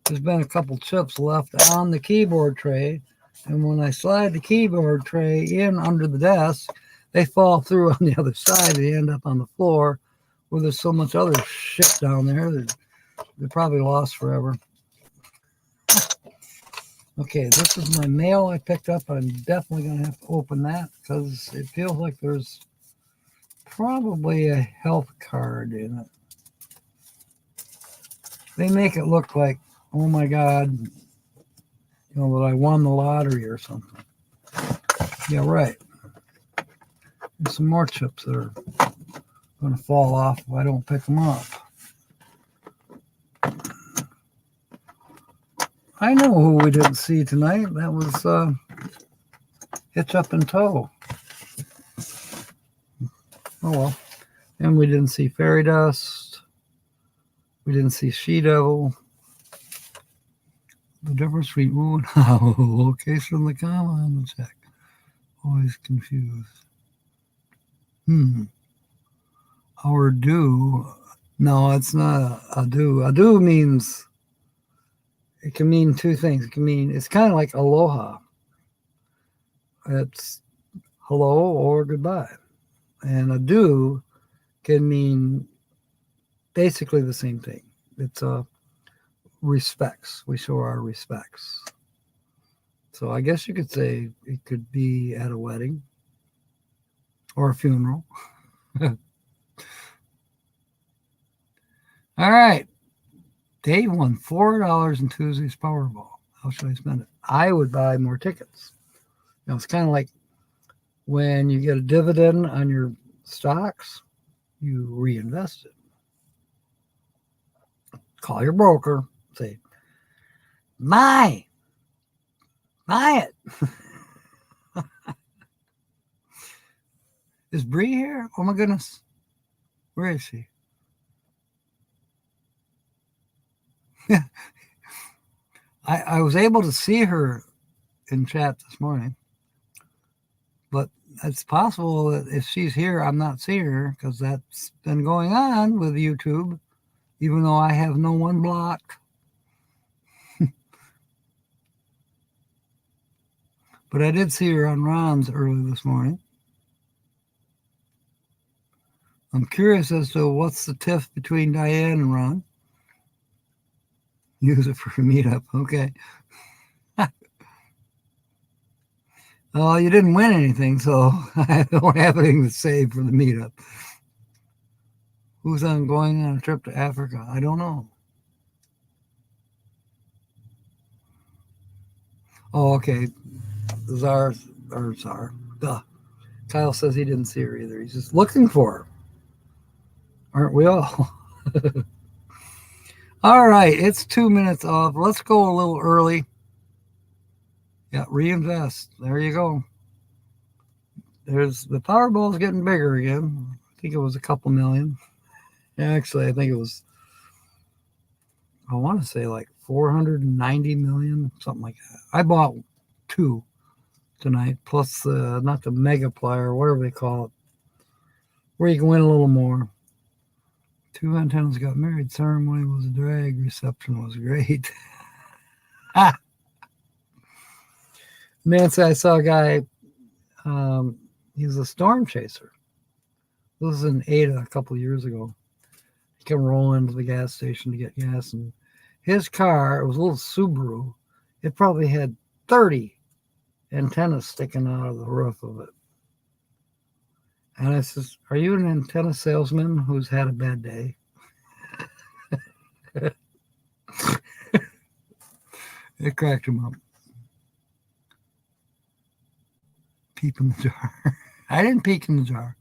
S1: there's been a couple chips left on the keyboard tray, and when I slide the keyboard tray in under the desk, they fall through on the other side. They end up on the floor where there's so much other shit down there that they're probably lost forever. Okay, this is my mail I picked up. I'm definitely going to have to open that because it feels like there's probably a health card in it. They make it look like, oh my God, that I won the lottery or something. Yeah, right. There's some more chips that are going to fall off if I don't pick them up. I know who we didn't see tonight. That was Hitch Up and Toe. Oh well. And we didn't see Fairy Dust. We didn't see She Devil. the difference between ooh and how. Location of the comma on the check. Always confused. Our do. No, it's not a do. A do means, it can mean two things. It can mean, it's kind of like aloha. It's hello or goodbye. And a do can mean basically the same thing. It's respects. We show our respects. So I guess you could say it could be at a wedding or a funeral. All right. Dave won $4 in Tuesday's Powerball. How should I spend it? I would buy more tickets. It's kind of like when you get a dividend on your stocks, you reinvest it. Call your broker, say, buy it. Is Bree here? Oh my goodness. Where is she? I was able to see her in chat this morning, but it's possible that if she's here, I'm not seeing her because that's been going on with YouTube, even though I have no one blocked. But I did see her on Ron's early this morning. I'm curious as to what's the tiff between Diane and Ron. Use it for a meetup. Okay. Oh, you didn't win anything, so I don't have anything to say for the meetup. Who's going on a trip to Africa? I don't know. Oh, okay. Czar. Duh. Kyle says he didn't see her either. He's just looking for her. Aren't we all? All right. It's 2 minutes off. Let's go a little early. Yeah, reinvest. There you go. There's the Powerball's getting bigger again. I think it was a couple million. Actually, I think it was, I want to say like 490 million, something like that. I bought 2 tonight, plus not the mega plier, whatever they call it, where you can win a little more. 2 antennas got married. Ceremony was a drag. Reception was great. Nancy, I saw a guy, he's a storm chaser. This was in Ada a couple of years ago. He came rolling into the gas station to get gas, and his car, it was a little Subaru, it probably had 30 antennas sticking out of the roof of it. And I says, are you an antenna salesman who's had a bad day? It cracked him up. Peep in the jar. I didn't peek in the jar.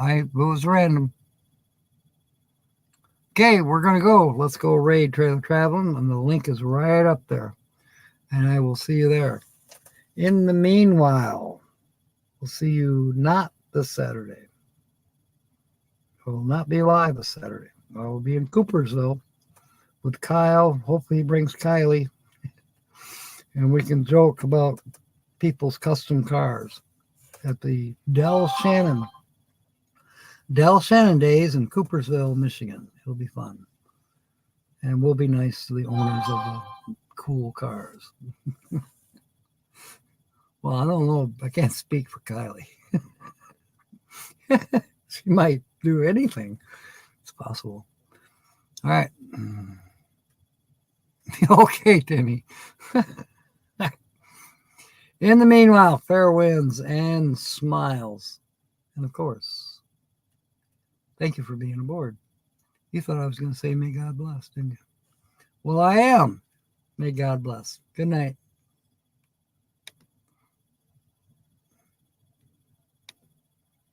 S1: It was random. Okay, we're going to go. Let's go raid Trailer Traveling, and the link is right up there. And I will see you there. In the meanwhile, we'll see you not this Saturday. I will not be live this Saturday. I will be in Coopersville with Kyle. Hopefully he brings Kylie. And we can joke about people's custom cars at the Del Shannon Days in Coopersville, Michigan. It'll be fun. And we'll be nice to the owners of the cool cars. Well, I don't know. I can't speak for Kylie. She might do anything. It's possible. All right. Okay, Timmy. In the meanwhile, fair winds and smiles. And of course, thank you for being aboard. You thought I was going to say, may God bless, didn't you? Well, I am. May God bless. Good night.